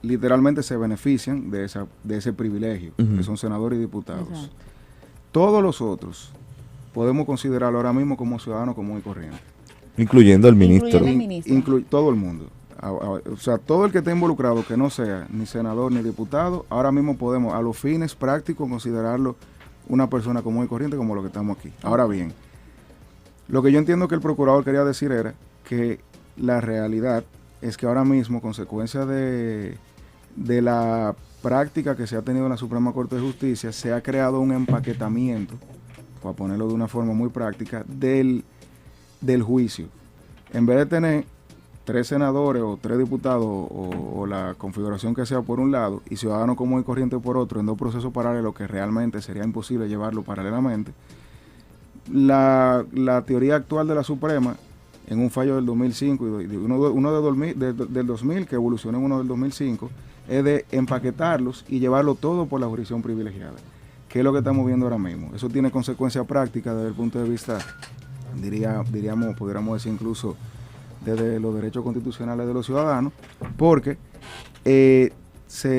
literalmente se benefician de ese privilegio, que son senadores y diputados. Exacto. Todos los otros podemos considerarlo ahora mismo como ciudadanos común y corriente. Incluyendo el ministro. Todo el mundo. O sea, todo el que esté involucrado, que no sea ni senador ni diputado, ahora mismo podemos, a los fines prácticos, considerarlo una persona común y corriente como lo que estamos aquí. Ahora bien, lo que yo entiendo que el procurador quería decir era que la realidad es que ahora mismo, consecuencia de la práctica que se ha tenido en la Suprema Corte de Justicia, se ha creado un empaquetamiento, para ponerlo de una forma muy práctica, del juicio. En vez de tener 3 senadores o 3 diputados o la configuración que sea por un lado y ciudadanos común y corriente por otro, en 2 procesos paralelos que realmente sería imposible llevarlo paralelamente, la teoría actual de la Suprema en un fallo del 2005 y uno del 2000 que evolucionó en uno del 2005, es de empaquetarlos y llevarlo todo por la jurisdicción privilegiada, que es lo que estamos viendo ahora mismo. Eso tiene consecuencias prácticas desde el punto de vista, pudiéramos decir incluso desde los derechos constitucionales de los ciudadanos, porque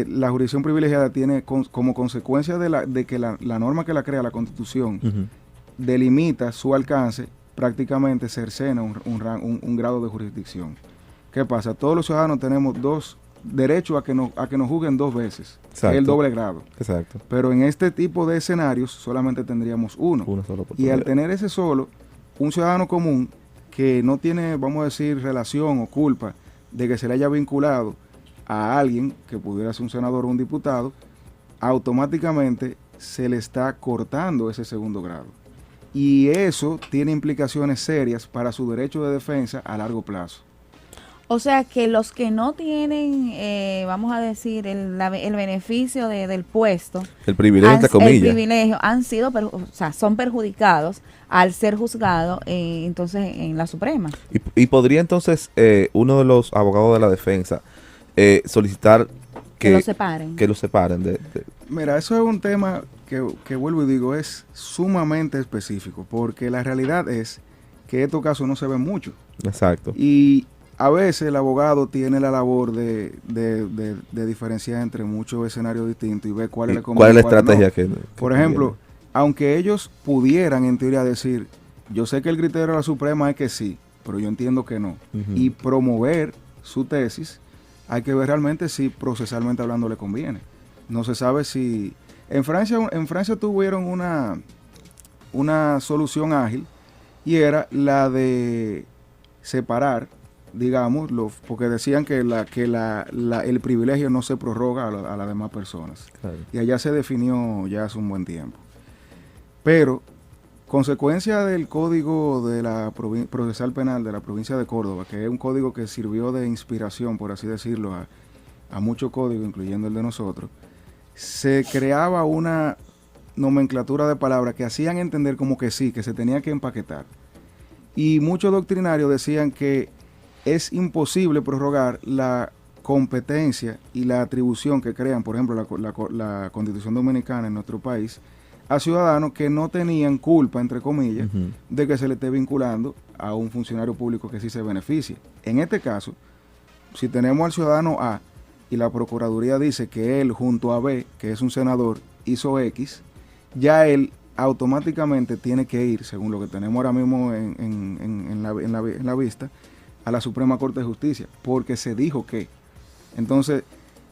la jurisdicción privilegiada tiene como consecuencia de que la norma que la crea la Constitución delimita su alcance, prácticamente cercena un grado de jurisdicción. ¿Qué pasa? Todos los ciudadanos tenemos derecho a que nos juzguen 2 veces. Exacto. Es el doble grado. Exacto. Pero en este tipo de escenarios solamente tendríamos uno. Y al tener ese solo, un ciudadano común que no tiene, vamos a decir, relación o culpa de que se le haya vinculado a alguien que pudiera ser un senador o un diputado, automáticamente se le está cortando ese segundo grado. Y eso tiene implicaciones serias para su derecho de defensa a largo plazo. O sea que los que no tienen, vamos a decir, el beneficio del puesto, el privilegio, entre comillas, el privilegio, son perjudicados al ser juzgados entonces en la Suprema. Y podría entonces uno de los abogados de la defensa solicitar que lo separen. Mira, eso es un tema que vuelvo y digo, es sumamente específico, porque la realidad es que estos casos no se ven mucho. Exacto. Y a veces el abogado tiene la labor de diferenciar entre muchos escenarios distintos y ver cuál es la estrategia que por ejemplo, aunque ellos pudieran en teoría decir, yo sé que el criterio de la Suprema es que sí, pero yo entiendo que no, y promover su tesis, hay que ver realmente si procesalmente hablando le conviene. No se sabe si... En Francia tuvieron una solución ágil y era la de separar, digamos, porque decían que el privilegio no se prorroga a las demás personas. Claro. Y allá se definió ya hace un buen tiempo. Pero, consecuencia del Código de la Procesal Penal de la provincia de Córdoba, que es un código que sirvió de inspiración, por así decirlo, a muchos códigos, incluyendo el de nosotros, se creaba una nomenclatura de palabras que hacían entender como que sí, que se tenía que empaquetar. Y muchos doctrinarios decían que es imposible prorrogar la competencia y la atribución que crean, por ejemplo, la Constitución Dominicana en nuestro país, a ciudadanos que no tenían culpa, entre comillas, de que se le esté vinculando a un funcionario público que sí se beneficie. En este caso, si tenemos al ciudadano A y la Procuraduría dice que él junto a B, que es un senador, hizo X, ya él automáticamente tiene que ir, según lo que tenemos ahora mismo en la vista, a la Suprema Corte de Justicia, porque se dijo que. Entonces,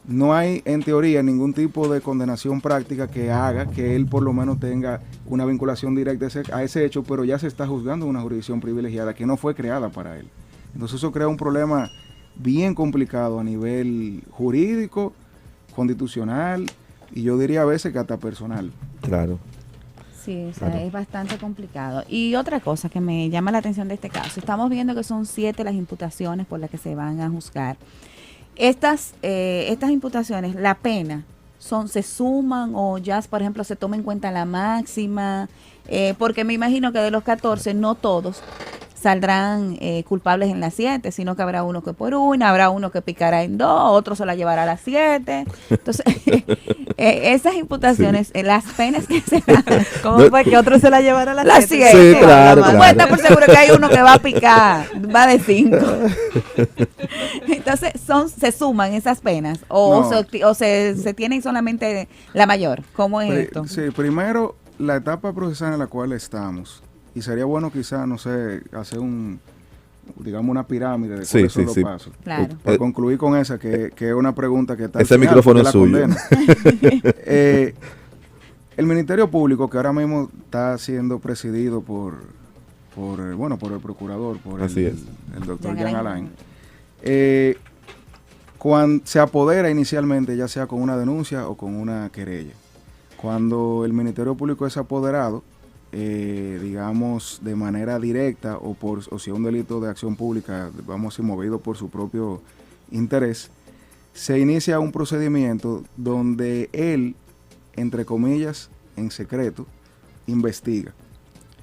no hay en teoría ningún tipo de condenación práctica que haga que él por lo menos tenga una vinculación directa a ese hecho, pero ya se está juzgando una jurisdicción privilegiada que no fue creada para él. Entonces eso crea un problema bien complicado a nivel jurídico, constitucional y yo diría a veces que hasta personal. Claro. Sí, o sea, es bastante complicado. Y otra cosa que me llama la atención de este caso, estamos viendo que son 7 las imputaciones por las que se van a juzgar. Estas imputaciones, la pena, ¿se suman o ya, por ejemplo, se toma en cuenta la máxima? Porque me imagino que de los 14, no todos saldrán culpables en las 7, sino que habrá uno que por una, habrá uno que picará en 2, otro se la llevará a las 7. Entonces, esas imputaciones, sí. Las penas que se dan, ¿cómo fue que otro se la llevará a las 7? Sí, claro, claro. Pues está por seguro que hay uno que va a picar, va de 5. Entonces, ¿se suman esas penas? ¿O se tienen solamente la mayor? ¿Cómo es esto? Sí, primero, la etapa procesal en la cual estamos. Y sería bueno quizás, no sé, hacer una pirámide de cuáles son los pasos. Claro. Para concluir con esa, que es una pregunta que está... Ese micrófono es suyo. El Ministerio Público, que ahora mismo está siendo presidido por el procurador, por el doctor Jean Alain, cuando se apodera inicialmente, ya sea con una denuncia o con una querella. Cuando el Ministerio Público es apoderado, digamos, de manera directa o si es un delito de acción pública, vamos a ser movido por su propio interés, se inicia un procedimiento donde él, entre comillas, en secreto, investiga.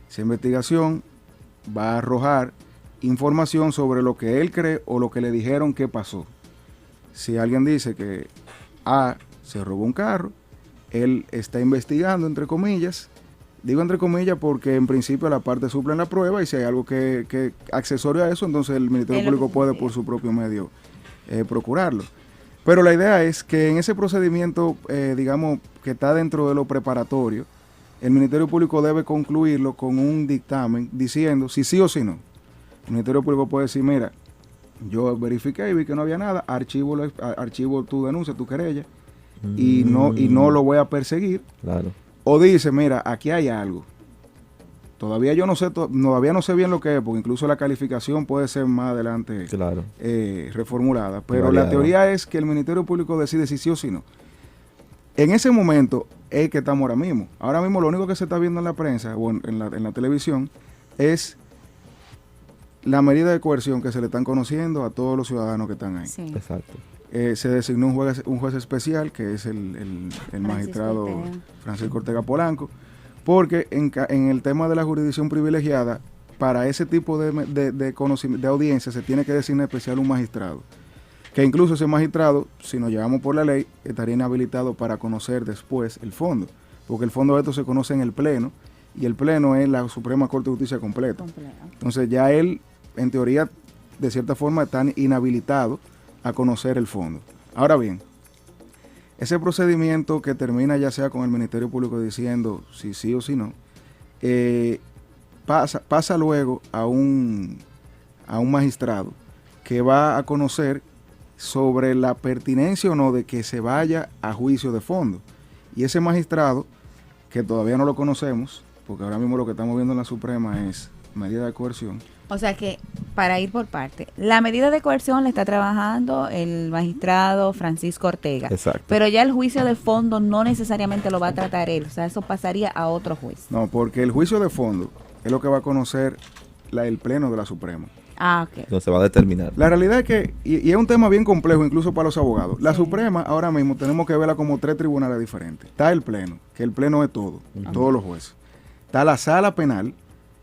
Esa investigación va a arrojar información sobre lo que él cree o lo que le dijeron que pasó. Si alguien dice que A se robó un carro, él está investigando, entre comillas. Digo entre comillas porque en principio la parte suple en la prueba y si hay algo que accesorio a eso, entonces el Ministerio Público puede por su propio medio procurarlo. Pero la idea es que en ese procedimiento, digamos, que está dentro de lo preparatorio, el Ministerio Público debe concluirlo con un dictamen diciendo si sí o si no. El Ministerio Público puede decir, mira, yo verifiqué y vi que no había nada, archivo tu denuncia, tu querella, y no lo voy a perseguir. Claro. O dice, mira, aquí hay algo. Todavía yo no sé, todavía no sé bien lo que es, porque incluso la calificación puede ser más adelante reformulada. Pero la teoría es que el Ministerio Público decide si sí o si no. En ese momento es que estamos ahora mismo. Ahora mismo lo único que se está viendo en la prensa o en la televisión es la medida de coerción que se le están conociendo a todos los ciudadanos que están ahí. Sí. Exacto. Se designó un juez especial, que es el magistrado Francisco Ortega Polanco, porque en el tema de la jurisdicción privilegiada, para ese tipo de audiencia se tiene que designar especial un magistrado, que incluso ese magistrado, si nos llevamos por la ley, estaría inhabilitado para conocer después el fondo, porque el fondo de esto se conoce en el Pleno, y el Pleno es la Suprema Corte de Justicia completa. Entonces ya él, en teoría, de cierta forma, está inhabilitado a conocer el fondo. Ahora bien, ese procedimiento que termina ya sea con el Ministerio Público diciendo si sí o si no, pasa luego a un magistrado que va a conocer sobre la pertinencia o no de que se vaya a juicio de fondo. Y ese magistrado, que todavía no lo conocemos, porque ahora mismo lo que estamos viendo en la Suprema es medida de coerción. O sea que, para ir por parte, la medida de coerción la está trabajando el magistrado Francisco Ortega. Exacto. Pero ya el juicio de fondo no necesariamente lo va a tratar él. O sea, eso pasaría a otro juez. No, porque el juicio de fondo es lo que va a conocer el Pleno de la Suprema. Ah, ok. Entonces se va a determinar. La realidad es que, y es un tema bien complejo incluso para los abogados, la Suprema ahora mismo tenemos que verla como 3 tribunales diferentes. Está el Pleno, que el Pleno es todo, todos los jueces. Está la Sala Penal,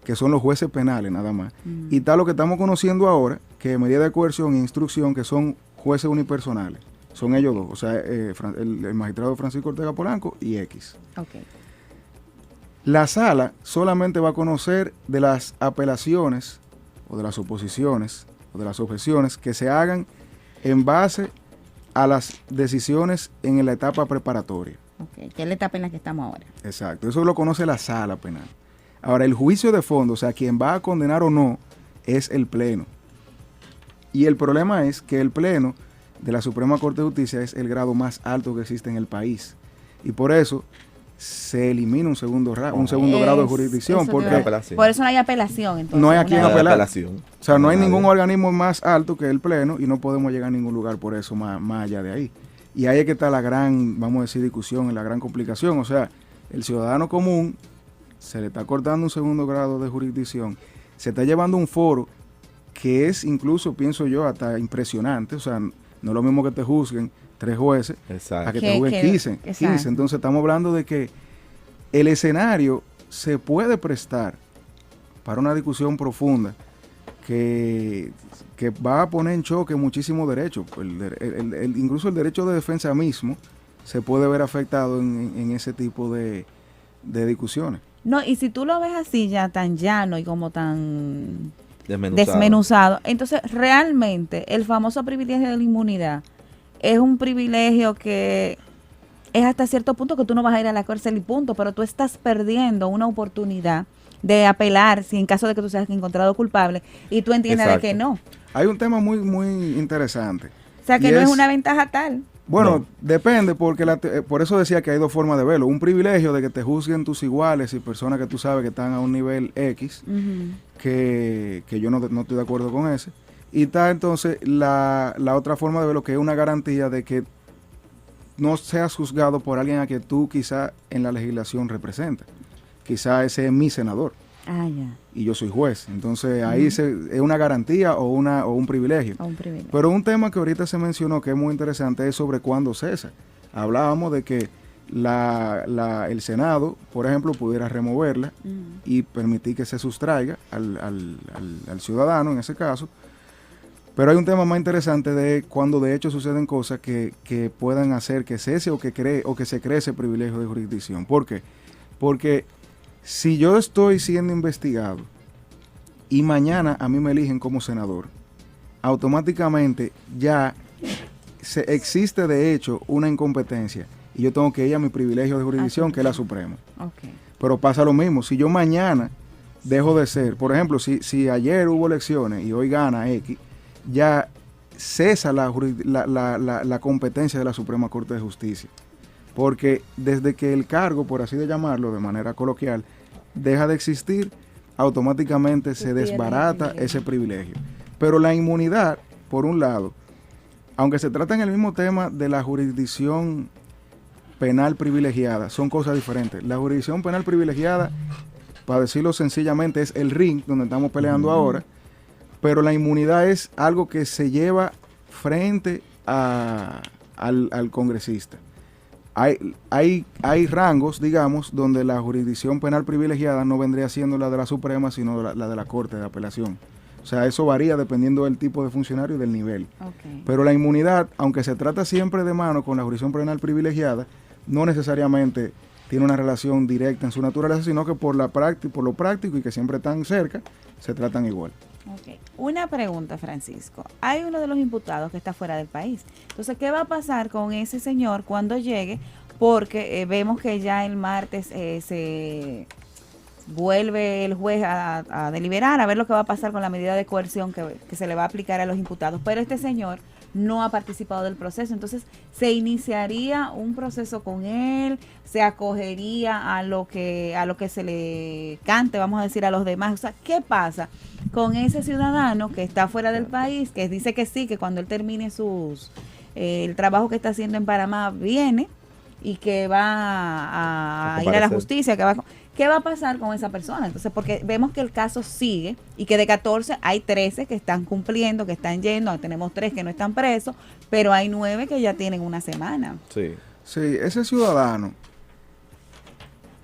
que son los jueces penales nada más. Y está lo que estamos conociendo ahora, que medida de coerción e instrucción, que son jueces unipersonales. Son ellos dos, o sea, el magistrado Francisco Ortega Polanco y X. Okay. La sala solamente va a conocer de las apelaciones o de las oposiciones o de las objeciones que se hagan en base a las decisiones en la etapa preparatoria. Okay, que es la etapa en la que estamos ahora. Exacto, eso lo conoce la sala penal. Ahora, el juicio de fondo, o sea, quien va a condenar o no, es el Pleno. Y el problema es que el Pleno de la Suprema Corte de Justicia es el grado más alto que existe en el país. Y por eso se elimina un segundo grado de jurisdicción. Porque por eso no hay apelación. Entonces, no hay a quien apelar. O sea, no hay ningún bien. organismo más alto que el Pleno y no podemos llegar a ningún lugar por eso más allá de ahí. Y ahí es que está la gran, vamos a decir, discusión, la gran complicación. O sea, el ciudadano común se le está cortando un segundo grado de jurisdicción, se está llevando un foro que es incluso, pienso yo, hasta impresionante. O sea, no es lo mismo que te juzguen 3 jueces a que te juzguen 15. Entonces estamos hablando de que el escenario se puede prestar para una discusión profunda que va a poner en choque muchísimos derechos. Incluso el derecho de defensa mismo se puede ver afectado en ese tipo de discusiones. No, y si tú lo ves así ya tan llano y como tan desmenuzado, entonces realmente el famoso privilegio de la inmunidad es un privilegio que es hasta cierto punto que tú no vas a ir a la cárcel y punto, pero tú estás perdiendo una oportunidad de apelar si en caso de que tú seas encontrado culpable y tú entiendas de que no. Hay un tema muy, muy interesante. O sea, que no es una ventaja tal. Bueno, depende, porque por eso decía que hay 2 formas de verlo. Un privilegio de que te juzguen tus iguales y personas que tú sabes que están a un nivel X, que yo no estoy de acuerdo con ese. Y está entonces la otra forma de verlo, que es una garantía de que no seas juzgado por alguien a que tú quizá en la legislación representas. Quizá ese es mi senador. Y yo soy juez. Entonces ahí es una garantía o un privilegio. Pero un tema que ahorita se mencionó que es muy interesante es sobre cuándo cesa. Hablábamos de que el Senado, por ejemplo, pudiera removerla y permitir que se sustraiga al ciudadano en ese caso. Pero hay un tema más interesante de cuando de hecho suceden cosas que puedan hacer que cese o que se cree ese privilegio de jurisdicción. ¿Por qué? Porque si yo estoy siendo investigado y mañana a mí me eligen como senador, automáticamente ya existe de hecho una incompetencia y yo tengo que ir a mi privilegio de jurisdicción, que es la Suprema. Okay. Pero pasa lo mismo, si yo mañana dejo de ser, por ejemplo, si ayer hubo elecciones y hoy gana X, ya cesa la competencia de la Suprema Corte de Justicia. Porque desde que el cargo, por así de llamarlo, de manera coloquial, deja de existir, automáticamente se desbarata ese privilegio. Pero la inmunidad, por un lado, aunque se trata en el mismo tema de la jurisdicción penal privilegiada, son cosas diferentes. La jurisdicción penal privilegiada, para decirlo sencillamente, es el ring donde estamos peleando ahora, pero la inmunidad es algo que se lleva frente al congresista. Hay rangos, digamos, donde la jurisdicción penal privilegiada no vendría siendo la de la Suprema, sino la de la Corte de Apelación. O sea, eso varía dependiendo del tipo de funcionario y del nivel. Okay. Pero la inmunidad, aunque se trata siempre de mano con la jurisdicción penal privilegiada, no necesariamente tiene una relación directa en su naturaleza, sino que por lo práctico y que siempre están cerca, se tratan igual. Okay. Una pregunta, Francisco. Hay uno de los imputados que está fuera del país. Entonces, ¿qué va a pasar con ese señor cuando llegue? Porque vemos que ya el martes se vuelve el juez a deliberar, a ver lo que va a pasar con la medida de coerción que se le va a aplicar a los imputados. Pero este señor no ha participado del proceso, entonces se iniciaría un proceso con él, se acogería a lo que se le cante, vamos a decir, a los demás. O sea, ¿qué pasa con ese ciudadano que está fuera del país, que dice que sí, que cuando él termine el trabajo que está haciendo en Panamá viene y que va a ir a la justicia, ¿qué va a pasar con esa persona? Entonces, porque vemos que el caso sigue y que de 14 hay 13 que están cumpliendo, que están yendo, tenemos 3 que no están presos, pero hay 9 que ya tienen una semana. Sí, ese ciudadano,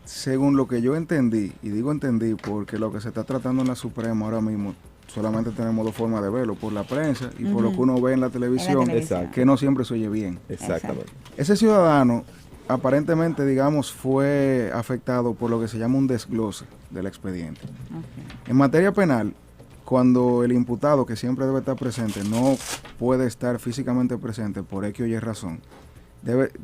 según lo que yo entendí, y digo entendí porque lo que se está tratando en la Suprema ahora mismo, solamente tenemos 2 formas de verlo, por la prensa y por lo que uno ve en la televisión, que no siempre se oye bien. Exactamente. Ese ciudadano aparentemente, digamos, fue afectado por lo que se llama un desglose del expediente. Okay. En materia penal, cuando el imputado, que siempre debe estar presente, no puede estar físicamente presente por X o Y razón,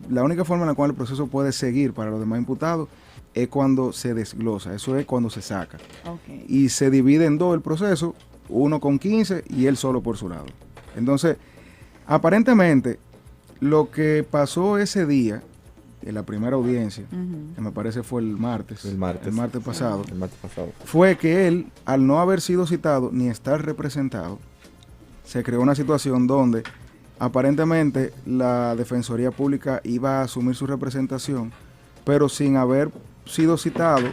la única forma en la cual el proceso puede seguir para los demás imputados es cuando se desglosa, eso es cuando se saca. Okay. Y se divide en 2 el proceso, uno con 15 y él solo por su lado. Entonces, aparentemente, lo que pasó ese día, en la primera audiencia, que me parece fue el martes pasado, fue que él, al no haber sido citado ni estar representado, se creó una situación donde aparentemente la Defensoría Pública iba a asumir su representación, pero sin haber sido citado,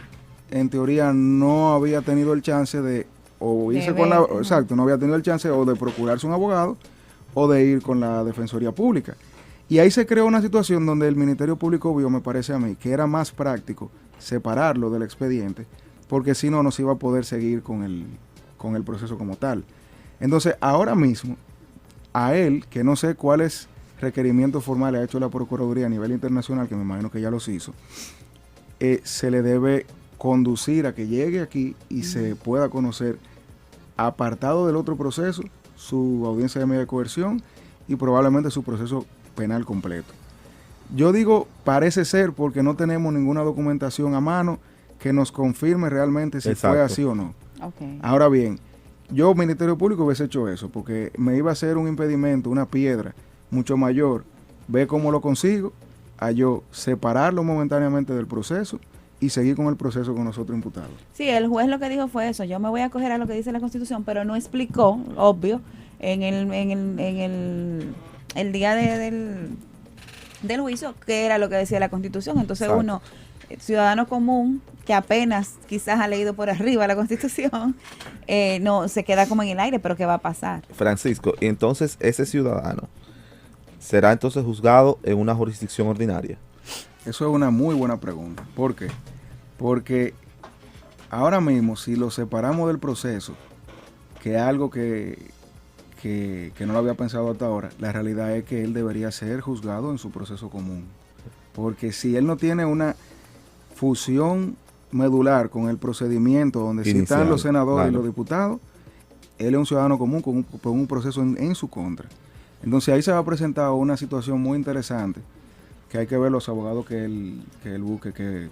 en teoría no había tenido el chance de irse con la... Exacto, no había tenido el chance o de procurarse un abogado o de ir con la Defensoría Pública. Y ahí se creó una situación donde el Ministerio Público vio, me parece a mí, que era más práctico separarlo del expediente, porque si no, no se iba a poder seguir con el proceso como tal. Entonces, ahora mismo, a él, que no sé cuáles requerimientos formales ha hecho la Procuraduría a nivel internacional, que me imagino que ya los hizo, se le debe conducir a que llegue aquí y se pueda conocer, apartado del otro proceso, su audiencia de medida de coerción y probablemente su proceso penal completo. Yo digo parece ser porque no tenemos ninguna documentación a mano que nos confirme realmente si fue así o no. Okay. Ahora bien, yo, Ministerio Público, hubiese hecho eso porque me iba a ser un impedimento, una piedra mucho mayor, ver cómo lo consigo, a yo separarlo momentáneamente del proceso y seguir con el proceso con los otros imputados. Sí, el juez lo que dijo fue eso, yo me voy a acoger a lo que dice la Constitución, pero no explicó, obvio, en el día del juicio qué era lo que decía la Constitución. Entonces exacto, uno, ciudadano común, que apenas quizás ha leído por arriba la Constitución, no se queda como en el aire, pero ¿qué va a pasar? Francisco, y entonces ese ciudadano será entonces juzgado en una jurisdicción ordinaria. Eso es una muy buena pregunta. ¿Por qué? Porque ahora mismo, si lo separamos del proceso, que es algo que no lo había pensado hasta ahora, la realidad es que él debería ser juzgado en su proceso común. Porque si él no tiene una fusión medular con el procedimiento donde sí están los senadores y los diputados, él es un ciudadano común con un proceso en su contra. Entonces ahí se va a presentar una situación muy interesante, que hay que ver los abogados que él busque,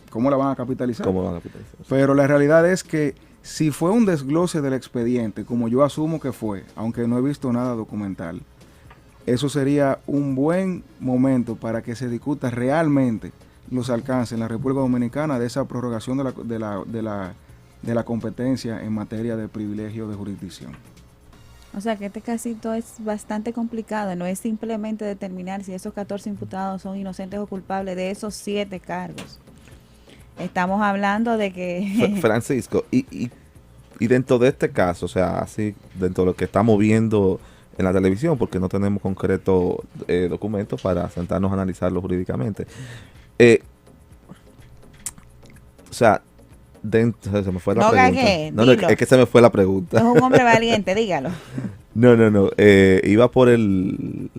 cómo la van a capitalizar. Pero la realidad es que si fue un desglose del expediente, como yo asumo que fue, aunque no he visto nada documental, eso sería un buen momento para que se discuta realmente los alcances en la República Dominicana de esa prorrogación de la competencia en materia de privilegio de jurisdicción. O sea que este casito es bastante complicado, no es simplemente determinar si esos 14 imputados son inocentes o culpables de esos 7 cargos. Estamos hablando de que... Francisco, y dentro de este caso, o sea, así dentro de lo que estamos viendo en la televisión, porque no tenemos concretos documentos para sentarnos a analizarlo jurídicamente. O sea, se me fue la pregunta. No, es que se me fue la pregunta. Es un hombre valiente, dígalo. No. Iba por el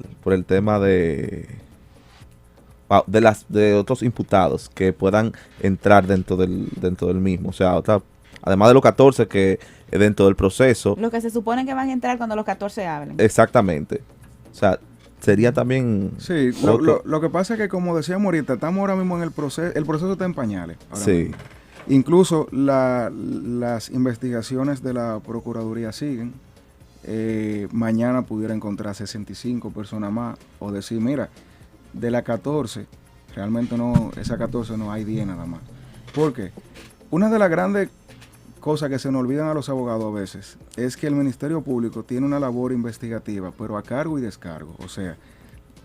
tema de otros imputados que puedan entrar dentro del mismo. O sea, además de los 14 que dentro del proceso. Los que se supone que van a entrar cuando los 14 hablen. Exactamente. O sea, sería también... Sí, lo que pasa es que, como decíamos ahorita, estamos ahora mismo en el proceso está en pañales. Sí. Mismo. Incluso las investigaciones de la Procuraduría siguen. Mañana pudiera encontrar 65 personas más, o decir, mira, de las 14, realmente no, esas 14 no hay 10 nada más. ¿Por qué? Una de las grandes cosas que se nos olvidan a los abogados a veces es que el Ministerio Público tiene una labor investigativa, pero a cargo y descargo. O sea,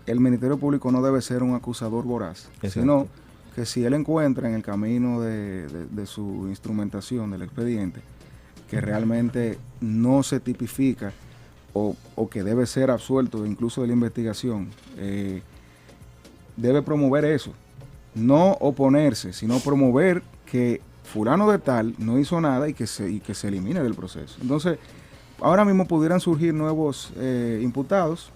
el Ministerio Público no debe ser un acusador voraz, sino que si él encuentra en el camino de su instrumentación del expediente que realmente no se tipifica o que debe ser absuelto incluso de la investigación, debe promover eso, no oponerse, sino promover que fulano de tal no hizo nada y que se elimine del proceso. Entonces, ahora mismo pudieran surgir nuevos imputados,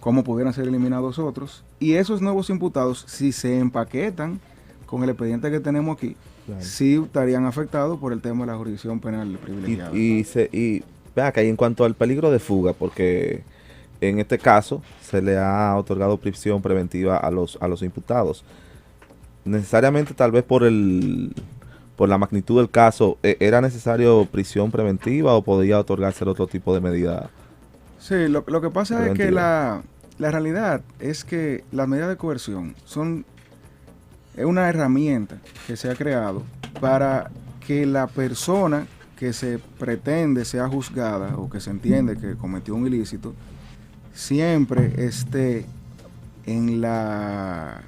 como pudieran ser eliminados otros, y esos nuevos imputados, si se empaquetan con el expediente que tenemos aquí, sí estarían afectados por el tema de la jurisdicción penal privilegiada. Y vea acá, y en cuanto al peligro de fuga, porque en este caso se le ha otorgado prisión preventiva a los imputados, necesariamente tal vez por la magnitud del caso, ¿era necesario prisión preventiva o podía otorgarse otro tipo de medida? Sí, lo que pasa preventiva. Es que la realidad es que las medidas de coerción es una herramienta que se ha creado para que la persona que se pretende sea juzgada o que se entiende que cometió un ilícito siempre esté en la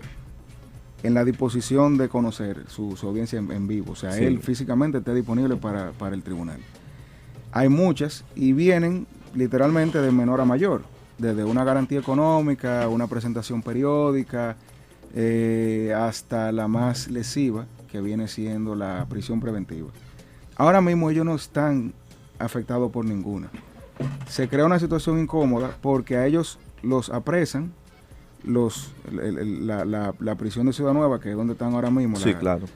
disposición de conocer su audiencia en vivo. O sea, él físicamente esté disponible para el tribunal. Hay muchas y vienen literalmente de menor a mayor, desde una garantía económica, una presentación periódica, hasta la más lesiva, que viene siendo la prisión preventiva. Ahora mismo ellos no están afectados por ninguna. Se crea una situación incómoda porque a ellos los apresan la prisión de Ciudad Nueva, que es donde están ahora mismo,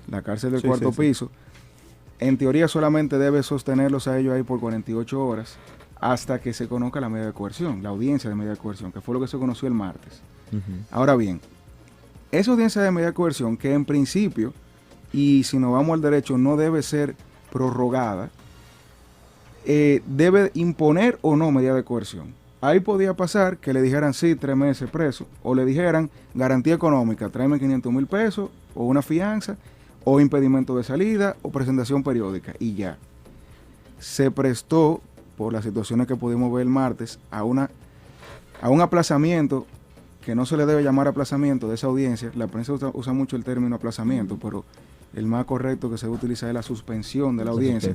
la cárcel del cuarto piso. En teoría solamente debe sostenerlos a ellos ahí por 48 horas hasta que se conozca la medida de coerción, la audiencia de medida de coerción, que fue lo que se conoció el martes. Ahora bien, esa audiencia de medida de coerción, que en principio, y si nos vamos al derecho, no debe ser prorrogada, debe imponer o no medida de coerción. Ahí podía pasar que le dijeran sí, 3 meses preso, o le dijeran garantía económica, tráeme 500,000 pesos, o una fianza, o impedimento de salida, o presentación periódica, y ya. Se prestó, por las situaciones que pudimos ver el martes, a un aplazamiento, que no se le debe llamar aplazamiento de esa audiencia. La prensa usa mucho el término aplazamiento, pero el más correcto que se debe utilizar es la suspensión de la audiencia,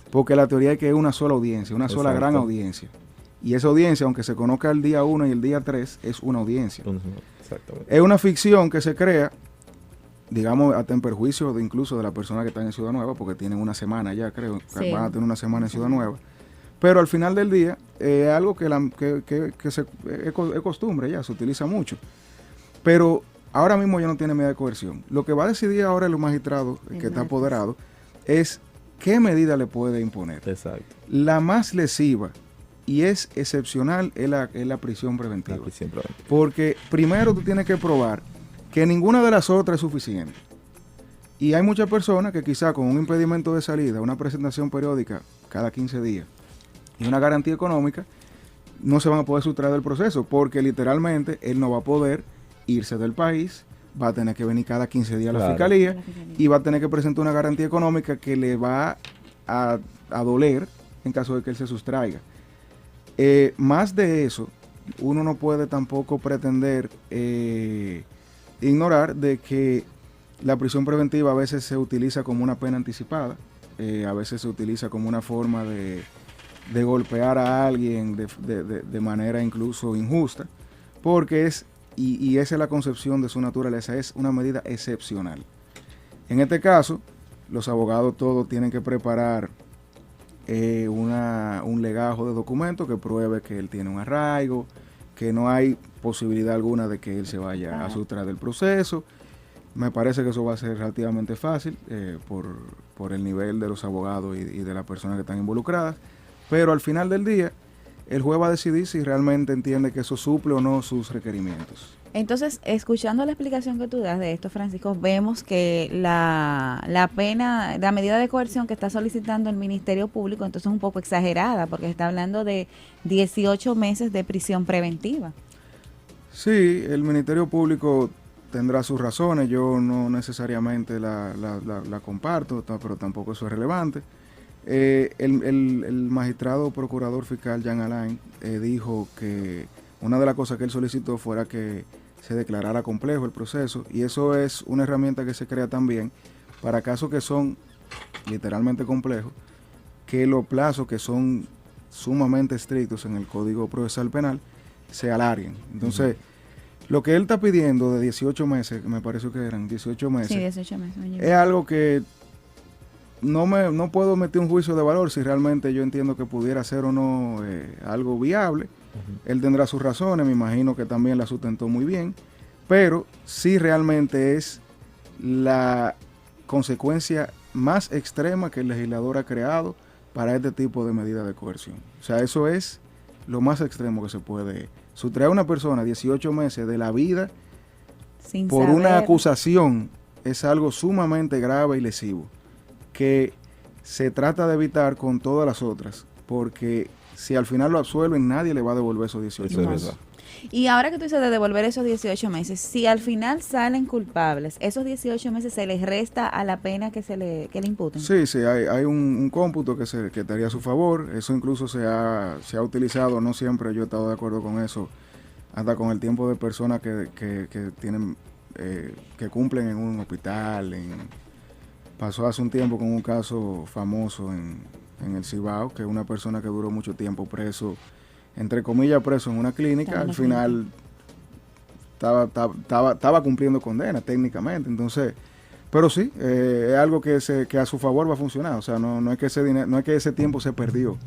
porque la teoría es que es una sola audiencia, una sola gran audiencia. Y esa audiencia, aunque se conozca el día 1 y el día 3, es una audiencia. Exactamente. Es una ficción que se crea, digamos, hasta en perjuicio incluso de la persona que está en Ciudad Nueva, porque tienen una semana ya, creo, Sí. van a tener una semana en Ciudad Nueva. Pero al final del día, es algo que es costumbre ya, se utiliza mucho. Pero ahora mismo ya no tiene medida de coerción. Lo que va a decidir ahora el magistrado, que está apoderado, es qué medida le puede imponer. Exacto. La más lesiva y es excepcional es la prisión preventiva. La prisión preventiva. Porque primero tú tienes que probar que ninguna de las otras es suficiente. Y hay muchas personas que quizá con un impedimento de salida, una presentación periódica cada 15 días y una garantía económica, no se van a poder sustraer del proceso, porque literalmente él no va a poder irse del país, va a tener que venir cada 15 días a la fiscalía y va a tener que presentar una garantía económica que le va a doler en caso de que él se sustraiga. Más de eso, uno no puede tampoco pretender ignorar de que la prisión preventiva a veces se utiliza como una pena anticipada, a veces se utiliza como una forma de golpear a alguien de manera incluso injusta, porque y esa es la concepción de su naturaleza, es una medida excepcional. En este caso, los abogados todos tienen que preparar un legajo de documentos que pruebe que él tiene un arraigo, que no hay posibilidad alguna de que él se vaya a sustraer del proceso. Me parece que eso va a ser relativamente fácil por el nivel de los abogados y de las personas que están involucradas, pero al final del día el juez va a decidir si realmente entiende que eso suple o no sus requerimientos. Entonces, escuchando la explicación que tú das de esto, Francisco, vemos que la pena, la medida de coerción que está solicitando el Ministerio Público, entonces es un poco exagerada, porque está hablando de 18 meses de prisión preventiva. Sí, el Ministerio Público tendrá sus razones, yo no necesariamente la comparto, pero tampoco eso es relevante. El magistrado procurador fiscal Jean Alain dijo que una de las cosas que él solicitó fuera que se declarara complejo el proceso, y eso es una herramienta que se crea también para casos que son literalmente complejos, que los plazos que son sumamente estrictos en el Código Procesal Penal se alarguen. Entonces, lo que él está pidiendo de 18 meses, me pareció que eran 18 meses, Sí, 18 meses. es algo que no puedo meter un juicio de valor si realmente yo entiendo que pudiera ser o no algo viable. Él tendrá sus razones, me imagino que también la sustentó muy bien, pero sí realmente es la consecuencia más extrema que el legislador ha creado para este tipo de medida de coerción. O sea, eso es lo más extremo que se puede. Sustraer a una persona 18 meses de la vida Sin por saber. una acusación es algo sumamente grave y lesivo, que se trata de evitar con todas las otras, porque si al final lo absuelven, nadie le va a devolver esos 18 Eso es meses. verdad. Y ahora que tú dices de devolver esos 18 meses, si al final salen culpables, esos 18 meses se les resta a la pena que le imputen. Sí, hay un cómputo que estaría a su favor. Eso incluso se ha utilizado, no siempre yo he estado de acuerdo con eso, hasta con el tiempo de personas que tienen que cumplen en un hospital. Pasó hace un tiempo con un caso famoso en el Cibao, que una persona que duró mucho tiempo preso, entre comillas preso en una clínica, al final estaba cumpliendo condena técnicamente. Entonces, pero sí, es algo que a su favor va a funcionar. O sea, no es que ese tiempo se perdió.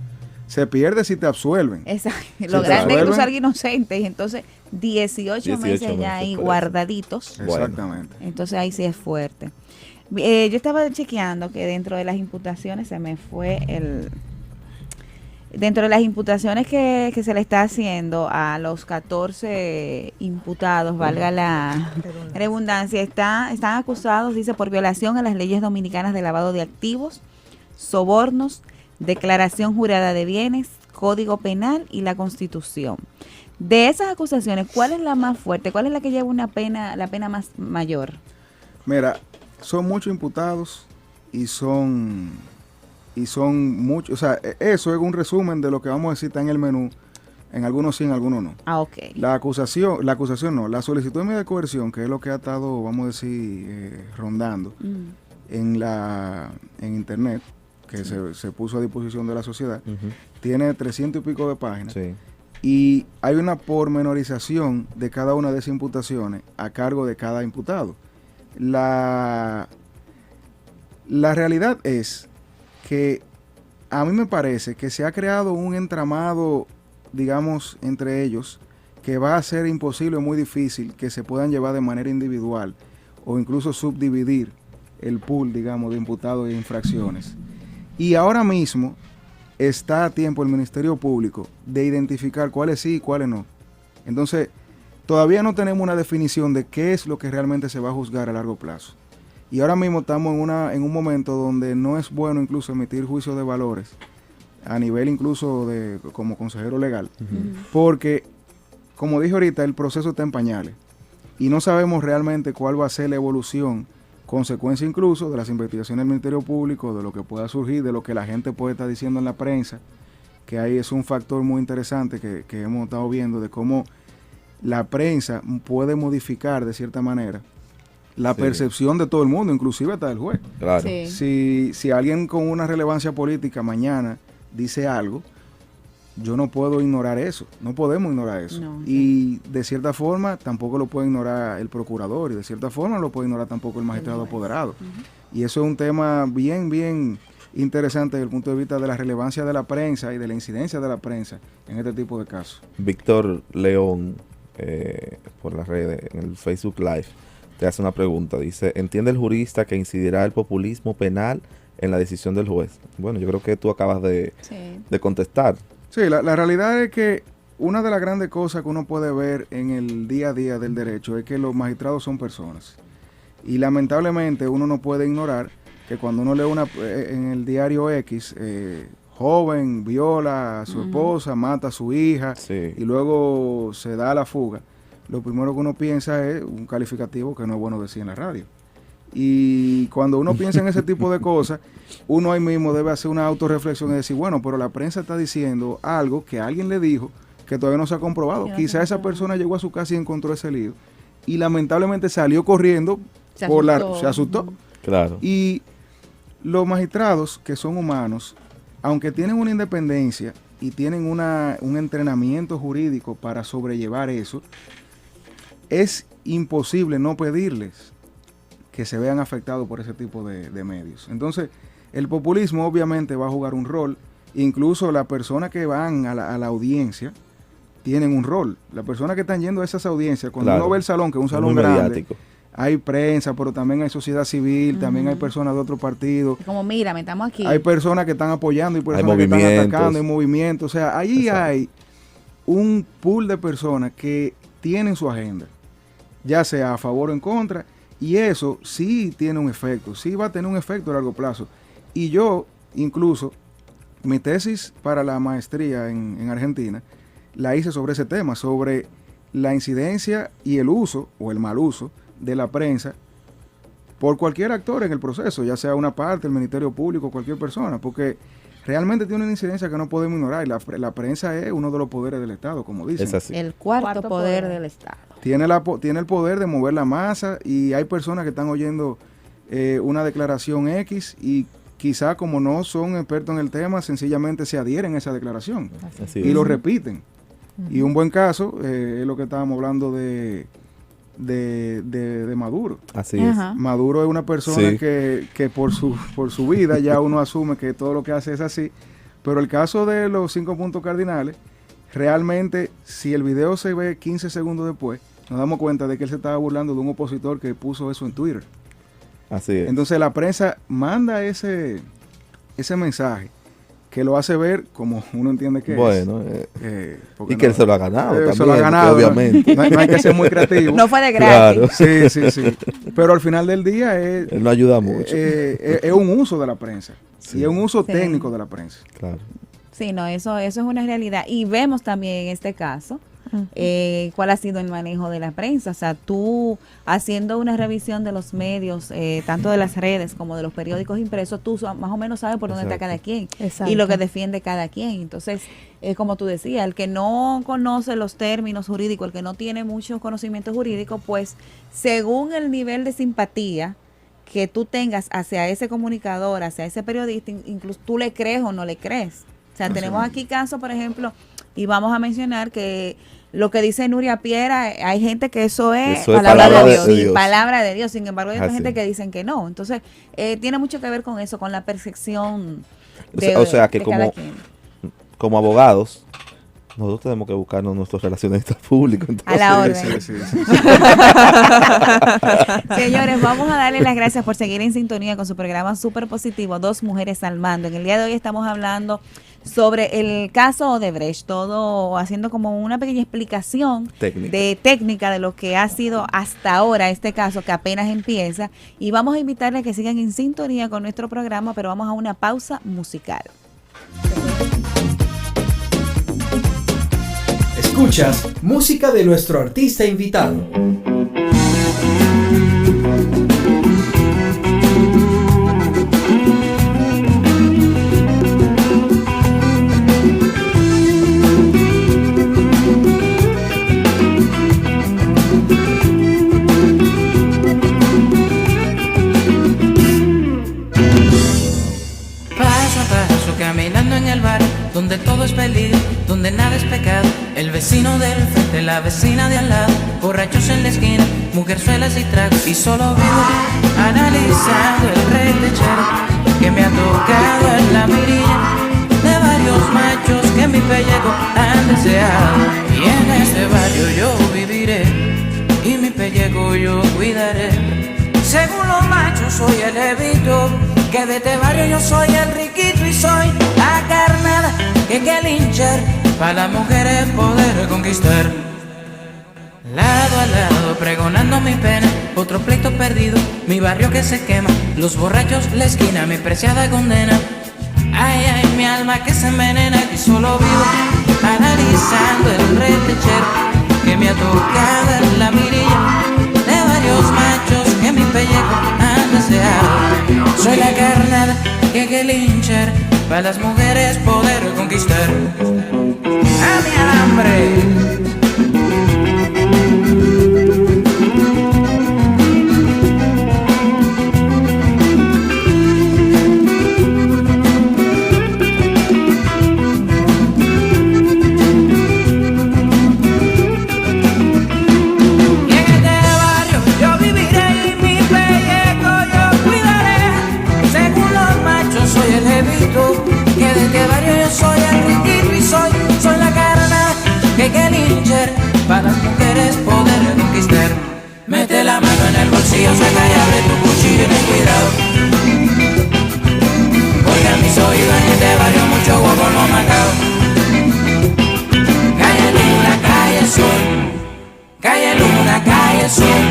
Se pierde si te absuelven. Exacto. Si Lo te grande es que tú absuelven, salgas inocente y entonces 18 meses ya ahí preso. guardaditos. Exactamente. Entonces ahí sí es fuerte. Yo estaba chequeando que dentro de las imputaciones se me fue dentro de las imputaciones que se le está haciendo a los 14 imputados, valga la redundancia, están acusados, dice, por violación a las leyes dominicanas de lavado de activos, sobornos, declaración jurada de bienes, Código Penal y la Constitución. De esas acusaciones, ¿cuál es la más fuerte? ¿Cuál es la que lleva la pena más mayor? Mira, son muchos imputados y son muchos, o sea, eso es un resumen de lo que vamos a decir está en el menú, en algunos sí, en algunos no. Ah, ok. La acusación no, la solicitud de medida de coerción, que es lo que ha estado, vamos a decir, rondando en internet, que se puso a disposición de la sociedad, tiene 300 y pico de páginas. Sí. Y hay una pormenorización de cada una de esas imputaciones a cargo de cada imputado. La realidad es que a mí me parece que se ha creado un entramado, digamos, entre ellos, que va a ser imposible o muy difícil que se puedan llevar de manera individual o incluso subdividir el pool, digamos, de imputados e infracciones. Y ahora mismo está a tiempo el Ministerio Público de identificar cuáles sí y cuáles no. Entonces, todavía no tenemos una definición de qué es lo que realmente se va a juzgar a largo plazo. Y ahora mismo estamos en un momento donde no es bueno incluso emitir juicios de valores a nivel incluso de como consejero legal, porque, como dije ahorita, el proceso está en pañales y no sabemos realmente cuál va a ser la evolución, consecuencia incluso de las investigaciones del Ministerio Público, de lo que pueda surgir, de lo que la gente puede estar diciendo en la prensa, que ahí es un factor muy interesante que hemos estado viendo de cómo la prensa puede modificar de cierta manera la percepción de todo el mundo, inclusive hasta del juez. Claro. Sí. Si alguien con una relevancia política mañana dice algo, yo no puedo ignorar eso, no podemos ignorar eso. No, y de cierta forma tampoco lo puede ignorar el procurador y de cierta forma no lo puede ignorar tampoco el magistrado apoderado. Y eso es un tema bien interesante desde el punto de vista de la relevancia de la prensa y de la incidencia de la prensa en este tipo de casos. Víctor León, por las redes, en el Facebook Live, te hace una pregunta. Dice, ¿entiende el jurista que incidirá el populismo penal en la decisión del juez? Bueno, yo creo que tú acabas de contestar. Sí, la realidad es que una de las grandes cosas que uno puede ver en el día a día del derecho es que los magistrados son personas. Y lamentablemente uno no puede ignorar que cuando uno lee en el diario X, joven viola a su esposa, mata a su hija y luego se da a la fuga, lo primero que uno piensa es un calificativo que no es bueno decir en la radio. Y cuando uno piensa en ese tipo de cosas, uno ahí mismo debe hacer una autorreflexión y decir, bueno, pero la prensa está diciendo algo que alguien le dijo que todavía no se ha comprobado. Quizá esa persona llegó a su casa y encontró ese lío y lamentablemente salió corriendo, se asustó. Claro. Y los magistrados, que son humanos, aunque tienen una independencia y tienen un entrenamiento jurídico para sobrellevar eso, es imposible no pedirles que se vean afectados por ese tipo de medios. Entonces, el populismo obviamente va a jugar un rol, incluso las personas que van a la audiencia tienen un rol. Las personas que están yendo a esas audiencias, cuando uno ve el salón, que es un salón grande, hay prensa, pero también hay sociedad civil, también hay personas de otro partido. Como, mírame, estamos aquí. Hay personas que están apoyando y personas que están atacando, hay movimientos. O sea, allí hay un pool de personas que tienen su agenda, ya sea a favor o en contra, y eso sí tiene un efecto, sí va a tener un efecto a largo plazo. Y yo, incluso, mi tesis para la maestría en Argentina, la hice sobre ese tema, sobre la incidencia y el uso o el mal uso de la prensa por cualquier actor en el proceso, ya sea una parte, el Ministerio Público, cualquier persona, porque realmente tiene una incidencia que no podemos ignorar y la prensa es uno de los poderes del Estado, como dicen. Es así. El cuarto poder del Estado. Tiene el poder de mover la masa y hay personas que están oyendo una declaración X y quizá como no son expertos en el tema, sencillamente se adhieren a esa declaración y lo repiten. Y un buen caso es lo que estábamos hablando de Maduro. Así es. Maduro es una persona que por su vida ya uno asume que todo lo que hace es así, pero el caso de los 5 puntos cardinales, realmente si el video se ve 15 segundos después, nos damos cuenta de que él se estaba burlando de un opositor que puso eso en Twitter. Así es. Entonces la prensa manda ese mensaje que lo hace ver como uno entiende que bueno, es. Y que él se lo ha ganado también, se lo ha ganado, obviamente. No hay que ser muy creativo. No fue de gratis. Claro. Sí. Pero al final del día él no ayuda mucho. Es un uso de la prensa. Y es un uso técnico de la prensa. Claro. Sí, no, eso es una realidad. Y vemos también en este caso cuál ha sido el manejo de la prensa. O sea, tú haciendo una revisión de los medios, tanto de las redes como de los periódicos impresos, tú más o menos sabes por dónde está cada quien. Exacto. Y lo que defiende cada quien. Entonces, es como tú decías, el que no conoce los términos jurídicos, el que no tiene mucho conocimiento jurídico, pues según el nivel de simpatía que tú tengas hacia ese comunicador, hacia ese periodista, incluso tú le crees o no le crees. O sea, tenemos aquí casos, por ejemplo, y vamos a mencionar que lo que dice Nuria Piera, hay gente que eso es palabra de Dios, sí, palabra de Dios. Sin embargo, hay otra gente que dicen que no. Entonces, tiene mucho que ver con eso, con la percepción de, o sea, que de cada quien. Como abogados, nosotros tenemos que buscarnos nuestros relacionistas públicos. Entonces, a la orden. Sí. Señores, vamos a darle las gracias por seguir en sintonía con su programa súper positivo, Dos Mujeres al Mando. En el día de hoy estamos hablando sobre el caso Odebrecht, todo haciendo como una pequeña explicación técnica de lo que ha sido hasta ahora este caso que apenas empieza, y vamos a invitarles a que sigan en sintonía con nuestro programa, pero vamos a una pausa musical. Escuchas música de nuestro artista invitado. Caminando en el bar, donde todo es peligro, donde nada es pecado. El vecino del frente, la vecina de al lado, borrachos en la esquina, mujerzuelas y tragos. Y solo vivo analizando el retechero que me ha tocado en la mirilla de varios machos que mi pellejo han deseado. Y en este barrio yo viviré y mi pellejo yo cuidaré. Según los machos soy el levito, que de este barrio yo soy el riquito y soy la carnada que hay que linchar para las mujeres poder conquistar. Lado a lado pregonando mi pena, otro pleito perdido, mi barrio que se quema, los borrachos, la esquina, mi preciada condena. Ay, ay, mi alma que se envenena y solo vivo analizando el retechero que me ha tocado en la mirilla de varios machos que mi pellejo han deseado. Soy la carnada que hay que linchar para las mujeres poder conquistar. ¡A mi alambre! Que de este barrio yo soy el riquito y soy la carnada que hay que linchar para las mujeres poder conquistar. Mete la mano en el bolsillo, saca y abre tu cuchillo y ten cuidado. Oigan mis oídos, en este barrio mucho huevo no matado. Calle Luna, calle Sol, calle Luna, calle Sol.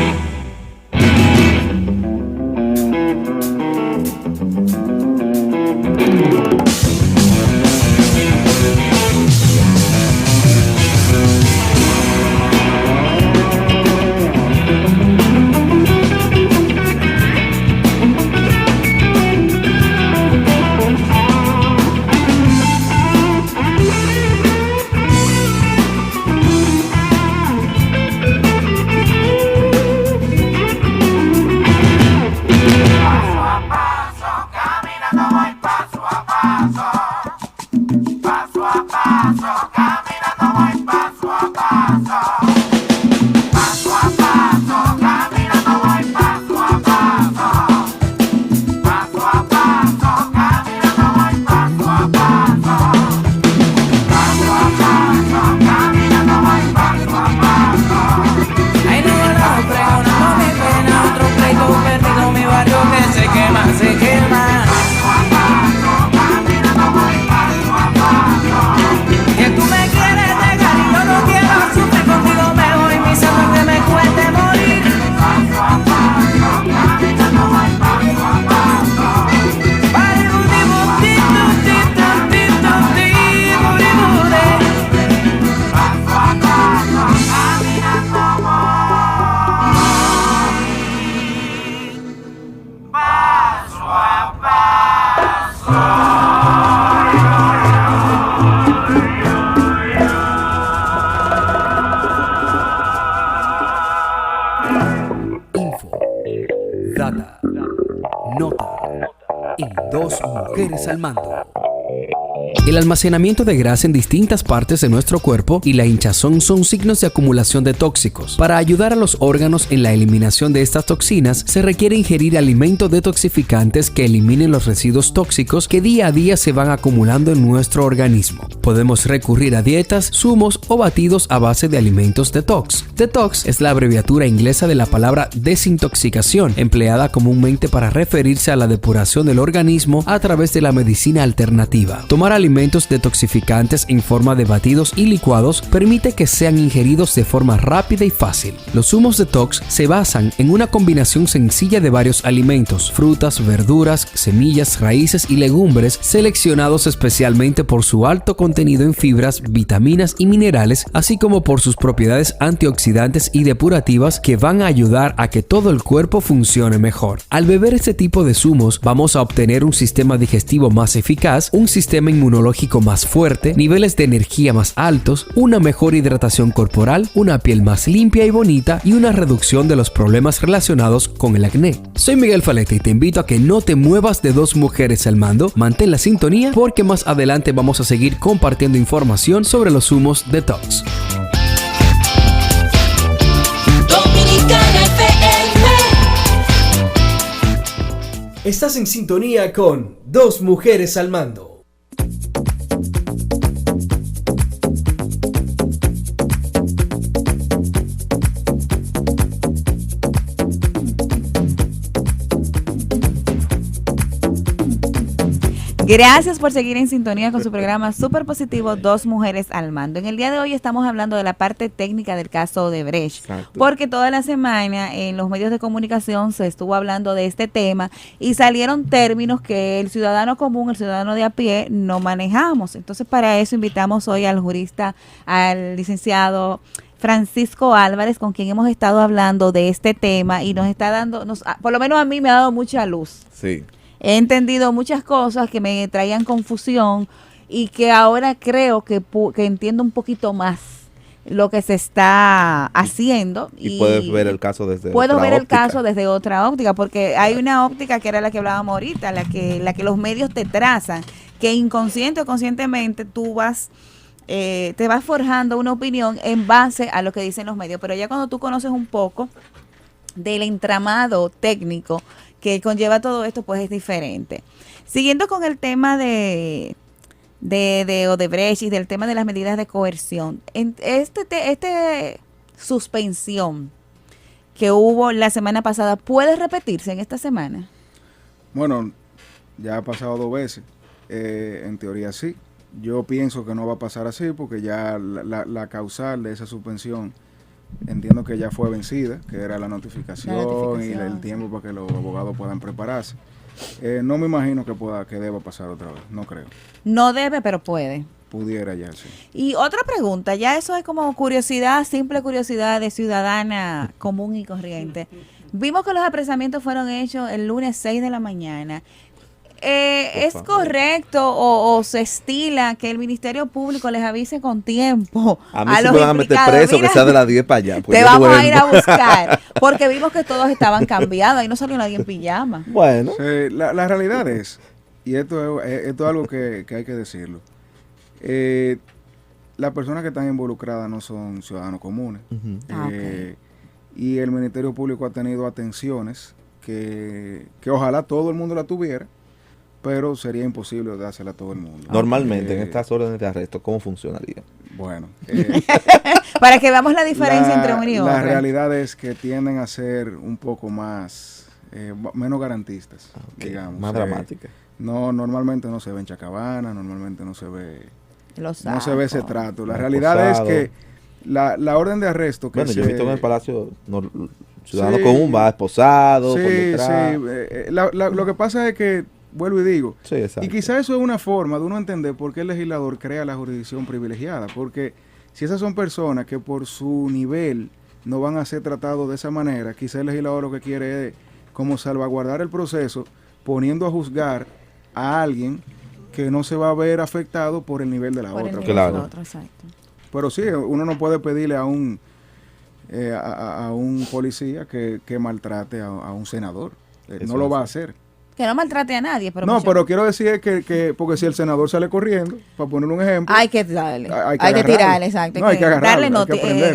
Nota en Dos Mujeres al Mando. El almacenamiento de grasa en distintas partes de nuestro cuerpo y la hinchazón son signos de acumulación de tóxicos. Para ayudar a los órganos en la eliminación de estas toxinas, se requiere ingerir alimentos detoxificantes que eliminen los residuos tóxicos que día a día se van acumulando en nuestro organismo. Podemos recurrir a dietas, zumos o batidos a base de alimentos detox. Detox es la abreviatura inglesa de la palabra desintoxicación, empleada comúnmente para referirse a la depuración del organismo a través de la medicina alternativa. Tomar alimentos detoxificantes en forma de batidos y licuados permite que sean ingeridos de forma rápida y fácil. Los zumos detox se basan en una combinación sencilla de varios alimentos, frutas, verduras, semillas, raíces y legumbres seleccionados especialmente por su alto contenido en fibras, vitaminas y minerales, así como por sus propiedades antioxidantes y depurativas que van a ayudar a que todo el cuerpo funcione mejor. Al beber este tipo de zumos vamos a obtener un sistema digestivo más eficaz, un sistema inmunológico más fuerte, niveles de energía más altos, una mejor hidratación corporal, una piel más limpia y bonita y una reducción de los problemas relacionados con el acné. Soy Miguel Falete y te invito a que no te muevas de Dos Mujeres al Mando. Mantén la sintonía porque más adelante vamos a seguir compartiendo información sobre los zumos detox. Dominicana FM. Estás en sintonía con Dos Mujeres al Mando. Gracias por seguir en sintonía con su programa súper positivo Dos Mujeres al Mando. En el día de hoy estamos hablando de la parte técnica del caso Odebrecht, porque toda la semana en los medios de comunicación se estuvo hablando de este tema y salieron términos que el ciudadano común, el ciudadano de a pie, no manejamos. Entonces, para eso invitamos hoy al jurista, al licenciado Francisco Álvarez, con quien hemos estado hablando de este tema y nos está dando, por lo menos a mí me ha dado mucha luz. Sí. He entendido muchas cosas que me traían confusión y que ahora creo que entiendo un poquito más lo que se está haciendo. Y puedes ver el caso desde puedo otra ver óptica. el caso desde otra óptica, porque hay una óptica que era la que hablábamos ahorita, la que los medios te trazan, que inconsciente o conscientemente tú vas... te vas forjando una opinión en base a lo que dicen los medios, pero ya cuando tú conoces un poco del entramado técnico que conlleva todo esto, pues es diferente. Siguiendo con el tema de Odebrecht y del tema de las medidas de coerción, en este suspensión que hubo la semana pasada, ¿puede repetirse en esta semana? Bueno, ya ha pasado 2 veces, en teoría sí. Yo pienso que no va a pasar así porque ya la causal de esa suspensión entiendo que ya fue vencida, que era la notificación y el tiempo para que los abogados puedan prepararse. No me imagino que deba pasar otra vez, no creo. No debe, pero puede. Pudiera ya, sí. Y otra pregunta, ya eso es como curiosidad, simple curiosidad de ciudadana común y corriente. Vimos que los apresamientos fueron hechos el lunes 6 de la mañana. ¿Es correcto o se estila que el Ministerio Público les avise con tiempo a mí a sí los me van a meter implicados? preso, Mira, que sea de las 10 para allá. Te vamos a ir a buscar, porque vimos que todos estaban cambiados, ahí no salió nadie en pijama. Bueno. Sí, la realidad es, y esto es algo que hay que decirlo, las personas que están involucradas no son ciudadanos comunes. Okay. Y el Ministerio Público ha tenido atenciones que ojalá todo el mundo la tuviera, pero sería imposible dársela a todo el mundo. Normalmente, en estas órdenes de arresto, ¿cómo funcionaría? Bueno. Para que veamos la diferencia entre uno y otro. La realidad es que tienden a ser un poco más, menos garantistas, digamos. Más dramáticas. No, normalmente no se ve en Chacabana, normalmente no se ve... No se ve ese trato. La realidad es que la orden de arresto que yo he visto en el Palacio ciudadano común va esposado. Sí. Lo que pasa es que, vuelvo y digo, y quizá eso es una forma de uno entender por qué el legislador crea la jurisdicción privilegiada, porque si esas son personas que por su nivel no van a ser tratados de esa manera, quizá el legislador lo que quiere es como salvaguardar el proceso, poniendo a juzgar a alguien que no se va a ver afectado por el nivel de la otra. Claro. Pero sí, uno no puede pedirle a un policía que maltrate a un senador. No lo va a hacer. Que no maltrate a nadie. Pero no, pero quiero decir que porque si el senador sale corriendo, para poner un ejemplo, hay que darle, hay que agarrarlo. tirarle, exacto. No, hay que agarrarlo,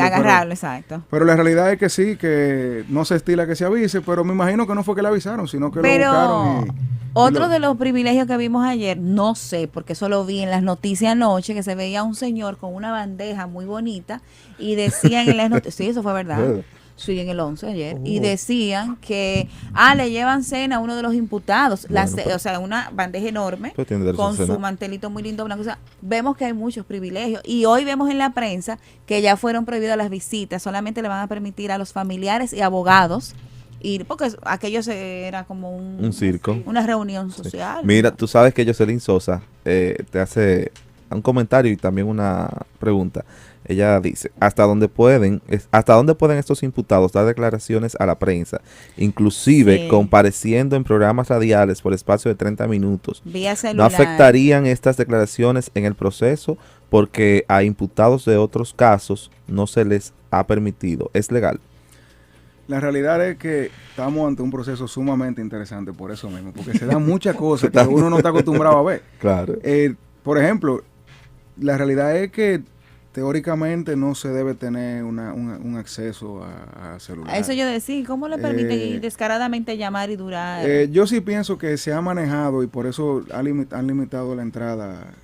agarrarlo, exacto. Pero la realidad es que sí, que no se estila que se avise, pero me imagino que no fue que le avisaron, sino que lo buscaron. Otro de los privilegios que vimos ayer, no sé, porque eso lo vi en las noticias anoche, que se veía un señor con una bandeja muy bonita y decían en las noticias, sí, eso fue verdad. Sí, en el 11 ayer. Y decían que, le llevan cena a uno de los imputados. O sea, una bandeja enorme con su mantelito muy lindo blanco. O sea, vemos que hay muchos privilegios. Y hoy vemos en la prensa que ya fueron prohibidas las visitas. Solamente le van a permitir a los familiares y abogados ir, porque aquello era como un circo. Una reunión social. Sí. Mira, tú sabes que Jocelyn Sosa te hace un comentario y también una pregunta. Ella dice, ¿hasta dónde pueden estos imputados dar declaraciones a la prensa, inclusive compareciendo en programas radiales por espacio de 30 minutos? Vía celular. ¿No afectarían estas declaraciones en el proceso porque a imputados de otros casos no se les ha permitido? ¿Es legal? La realidad es que estamos ante un proceso sumamente interesante por eso mismo, porque se dan muchas cosas que uno no está acostumbrado a ver. Claro. Por ejemplo, la realidad es que teóricamente no se debe tener un acceso a celular. A eso yo decía, ¿cómo le permiten descaradamente llamar y durar? Yo sí pienso que se ha manejado y por eso han limitado la entrada,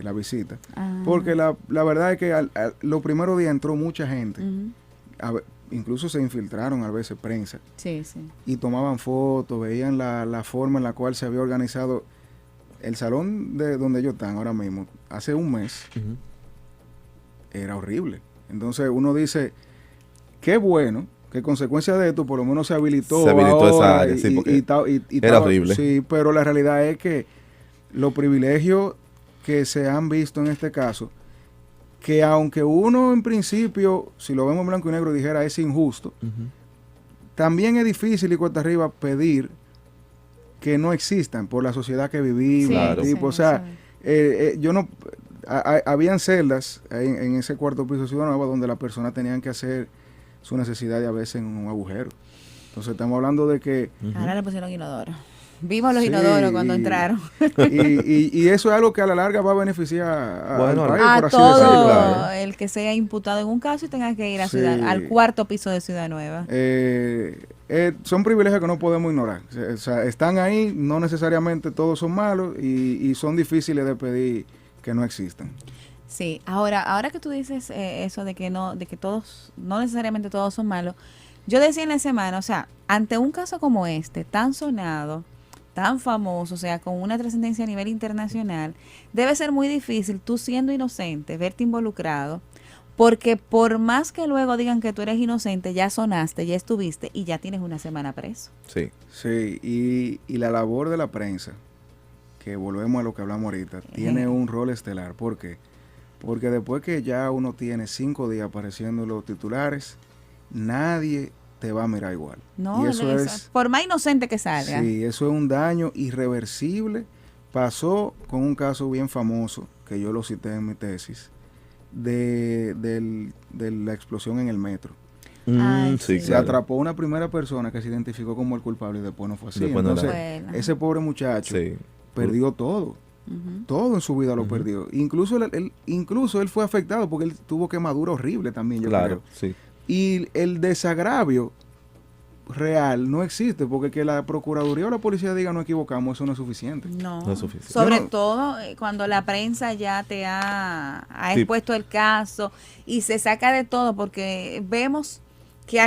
la visita. Porque la verdad es que los primeros días entró mucha gente. Incluso se infiltraron a veces prensa. Sí, sí. Y tomaban fotos, veían la forma en la cual se había organizado el salón de donde ellos están ahora mismo. Hace un mes. Era horrible. Entonces uno dice, qué bueno que consecuencia de esto por lo menos se habilitó esa área, sí, porque era horrible. Sí, pero la realidad es que los privilegios que se han visto en este caso, que aunque uno en principio, si lo vemos en blanco y negro, dijera es injusto, también es difícil y cuesta arriba pedir que no existan por la sociedad que vivimos. Claro. O sea, yo no... habían celdas en ese cuarto piso de Ciudad Nueva donde las personas tenían que hacer su necesidad a veces en un agujero. Entonces estamos hablando de que... Ahora le pusieron inodoro. Vimos los inodoros cuando entraron. Y eso es algo que a la larga va a beneficiar al país, a por así todo decirlo. el que sea imputado en un caso y tenga que ir al cuarto piso de Ciudad Nueva. Son privilegios que no podemos ignorar. O sea, están ahí, no necesariamente todos son malos y son difíciles de pedir que no existan. Sí, ahora que tú dices eso de que no necesariamente todos son malos, yo decía en la semana, o sea, ante un caso como este, tan sonado, tan famoso, o sea, con una trascendencia a nivel internacional, debe ser muy difícil, tú siendo inocente, verte involucrado, porque por más que luego digan que tú eres inocente, ya sonaste, ya estuviste y ya tienes una semana preso. Sí. Sí, y la labor de la prensa, que volvemos a lo que hablamos ahorita, tiene un rol estelar. ¿Por qué? Porque después que ya uno tiene 5 días apareciendo en los titulares, nadie te va a mirar igual. No, y eso es, por más inocente que salga. Sí, eso es un daño irreversible. Pasó con un caso bien famoso, que yo lo cité en mi tesis, de la explosión en el metro. Sí, se claro. atrapó una primera persona que se identificó como el culpable y después no fue así. Después no Entonces, ese pobre muchacho perdió todo. Todo en su vida lo perdió. Incluso él fue afectado porque él tuvo quemadura horrible también, yo creo. Sí. Y el desagravio real no existe, porque que la Procuraduría o la policía diga no equivocamos, eso no es suficiente. No es suficiente. Sobre todo cuando la prensa ya te ha expuesto el caso y se saca de todo, porque vemos que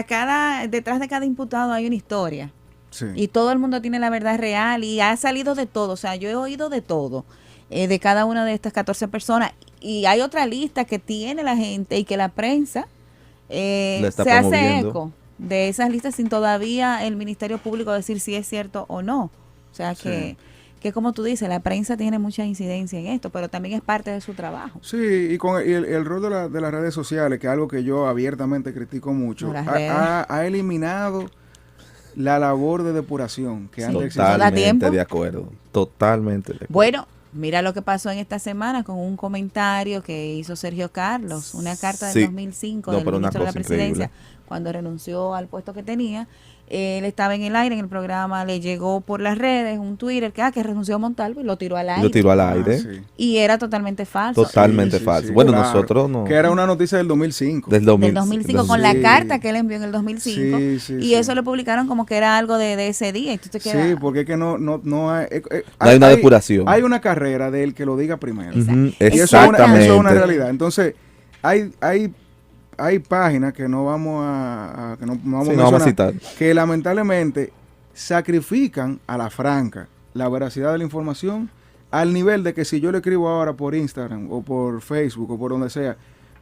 detrás de cada imputado hay una historia. Sí. Y todo el mundo tiene la verdad real y ha salido de todo. O sea, yo he oído de todo, de cada una de estas 14 personas. Y hay otra lista que tiene la gente y que la prensa se hace eco de esas listas sin todavía el Ministerio Público decir si es cierto o no. O sea, que como tú dices, la prensa tiene mucha incidencia en esto, pero también es parte de su trabajo. Sí, y el rol de las redes sociales, que es algo que yo abiertamente critico mucho, ha eliminado la labor de depuración que antes existía. Totalmente de acuerdo. Totalmente de acuerdo. Bueno, Mira lo que pasó en esta semana con un comentario que hizo Sergio Carlos, una carta del Sí. 2005 No, del pero una ministro de la cosa Presidencia, increíble. cuando renunció al puesto que tenía. Él estaba en el aire, en el programa, le llegó por las redes un Twitter que renunció a Montalvo y lo tiró al aire. Lo tiró al aire. Sí. Y era totalmente falso. Totalmente Sí, falso. sí, Bueno, claro. nosotros no. Que era una noticia del 2005. Del 2000, Del 2005, con la Sí. carta que él envió en el 2005. Sí, sí, y sí. eso lo publicaron como que era algo de ese día. Y tú te quedas, Sí, porque es que no hay... hay una depuración. Hay una carrera del que lo diga primero. Ujú, Y eso exactamente. es una realidad. Entonces, hay páginas que no vamos a que no vamos Sí, a no vamos a mencionar, citar. que lamentablemente sacrifican a la franca la veracidad de la información al nivel de que si yo le escribo ahora por Instagram o por Facebook o por donde sea,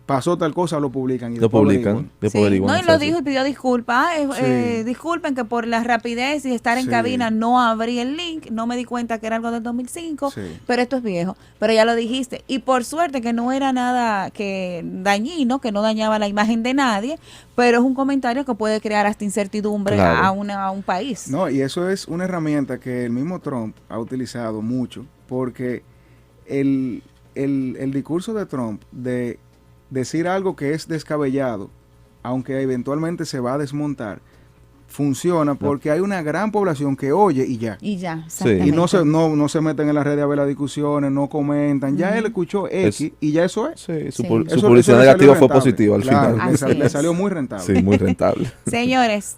pasó tal cosa, lo publican. Y Lo después publican. averiguan. Después sí. averiguan, No, y lo exacto. dijo y pidió disculpas. Sí. Disculpen que por la rapidez y estar en Sí. cabina no abrí el link, no me di cuenta que era algo del 2005, Sí. pero esto es viejo. Pero ya lo dijiste. Y por suerte que no era nada que dañino, que no dañaba la imagen de nadie, pero es un comentario que puede crear hasta incertidumbre Claro. a un país. No, y eso es una herramienta que el mismo Trump ha utilizado mucho, porque el discurso de Trump de decir algo que es descabellado, aunque eventualmente se va a desmontar, funciona porque hay una gran población que oye y ya. Y ya, Sí. Y no exactamente. se meten en las redes a ver las discusiones, no comentan. Ya él escuchó X y ya eso es. Sí, su, Sí. su Eso publicidad le salió negativa fue rentable. positiva al Claro, final. Así le es. salió muy rentable. Sí, muy rentable. Señores,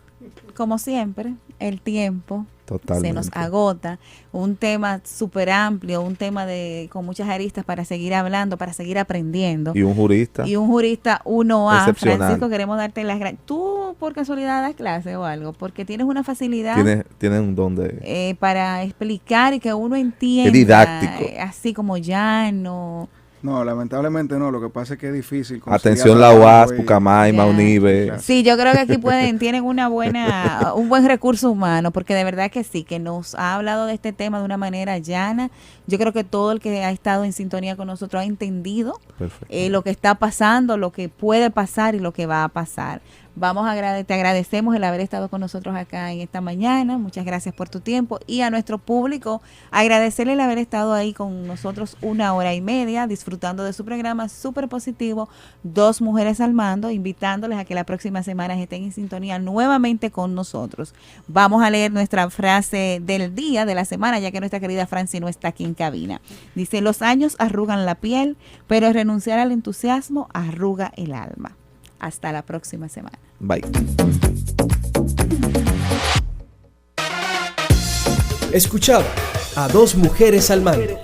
como siempre, el tiempo Totalmente. se nos agota. Un tema súper amplio, un tema con muchas aristas para seguir hablando, para seguir aprendiendo. Y un jurista. Y un jurista 1A. Excepcional. Francisco, queremos darte las gracias. ¿Tú por casualidad das clase o algo? Porque tienes una facilidad Tiene un don de... para explicar y que uno entienda. Es didáctico. Así como llano. No, lamentablemente no. Lo que pasa es que es difícil. conseguir Atención la trabajo UAS, y- Pucamaima, Ya. Unive. Claro. Sí, yo creo que aquí tienen un buen recurso humano, porque de verdad que sí, que nos ha hablado de este tema de una manera llana. Yo creo que todo el que ha estado en sintonía con nosotros ha entendido Perfecto. lo que está pasando, lo que puede pasar y lo que va a pasar. Te agradecemos el haber estado con nosotros acá en esta mañana. Muchas gracias por tu tiempo. Y a nuestro público, agradecerle el haber estado ahí con nosotros 1 hora y media, disfrutando de su programa súper positivo, Dos Mujeres al Mando, invitándoles a que la próxima semana estén en sintonía nuevamente con nosotros. Vamos a leer nuestra frase del día, de la semana, ya que nuestra querida Franci no está aquí en cabina. Dice: los años arrugan la piel, pero renunciar al entusiasmo arruga el alma. Hasta la próxima semana. Bye. Escuchaba a Dos Mujeres al Mando.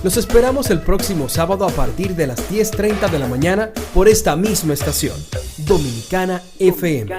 Los esperamos el próximo sábado a partir de las 10:30 de la mañana por esta misma estación, Dominicana FM.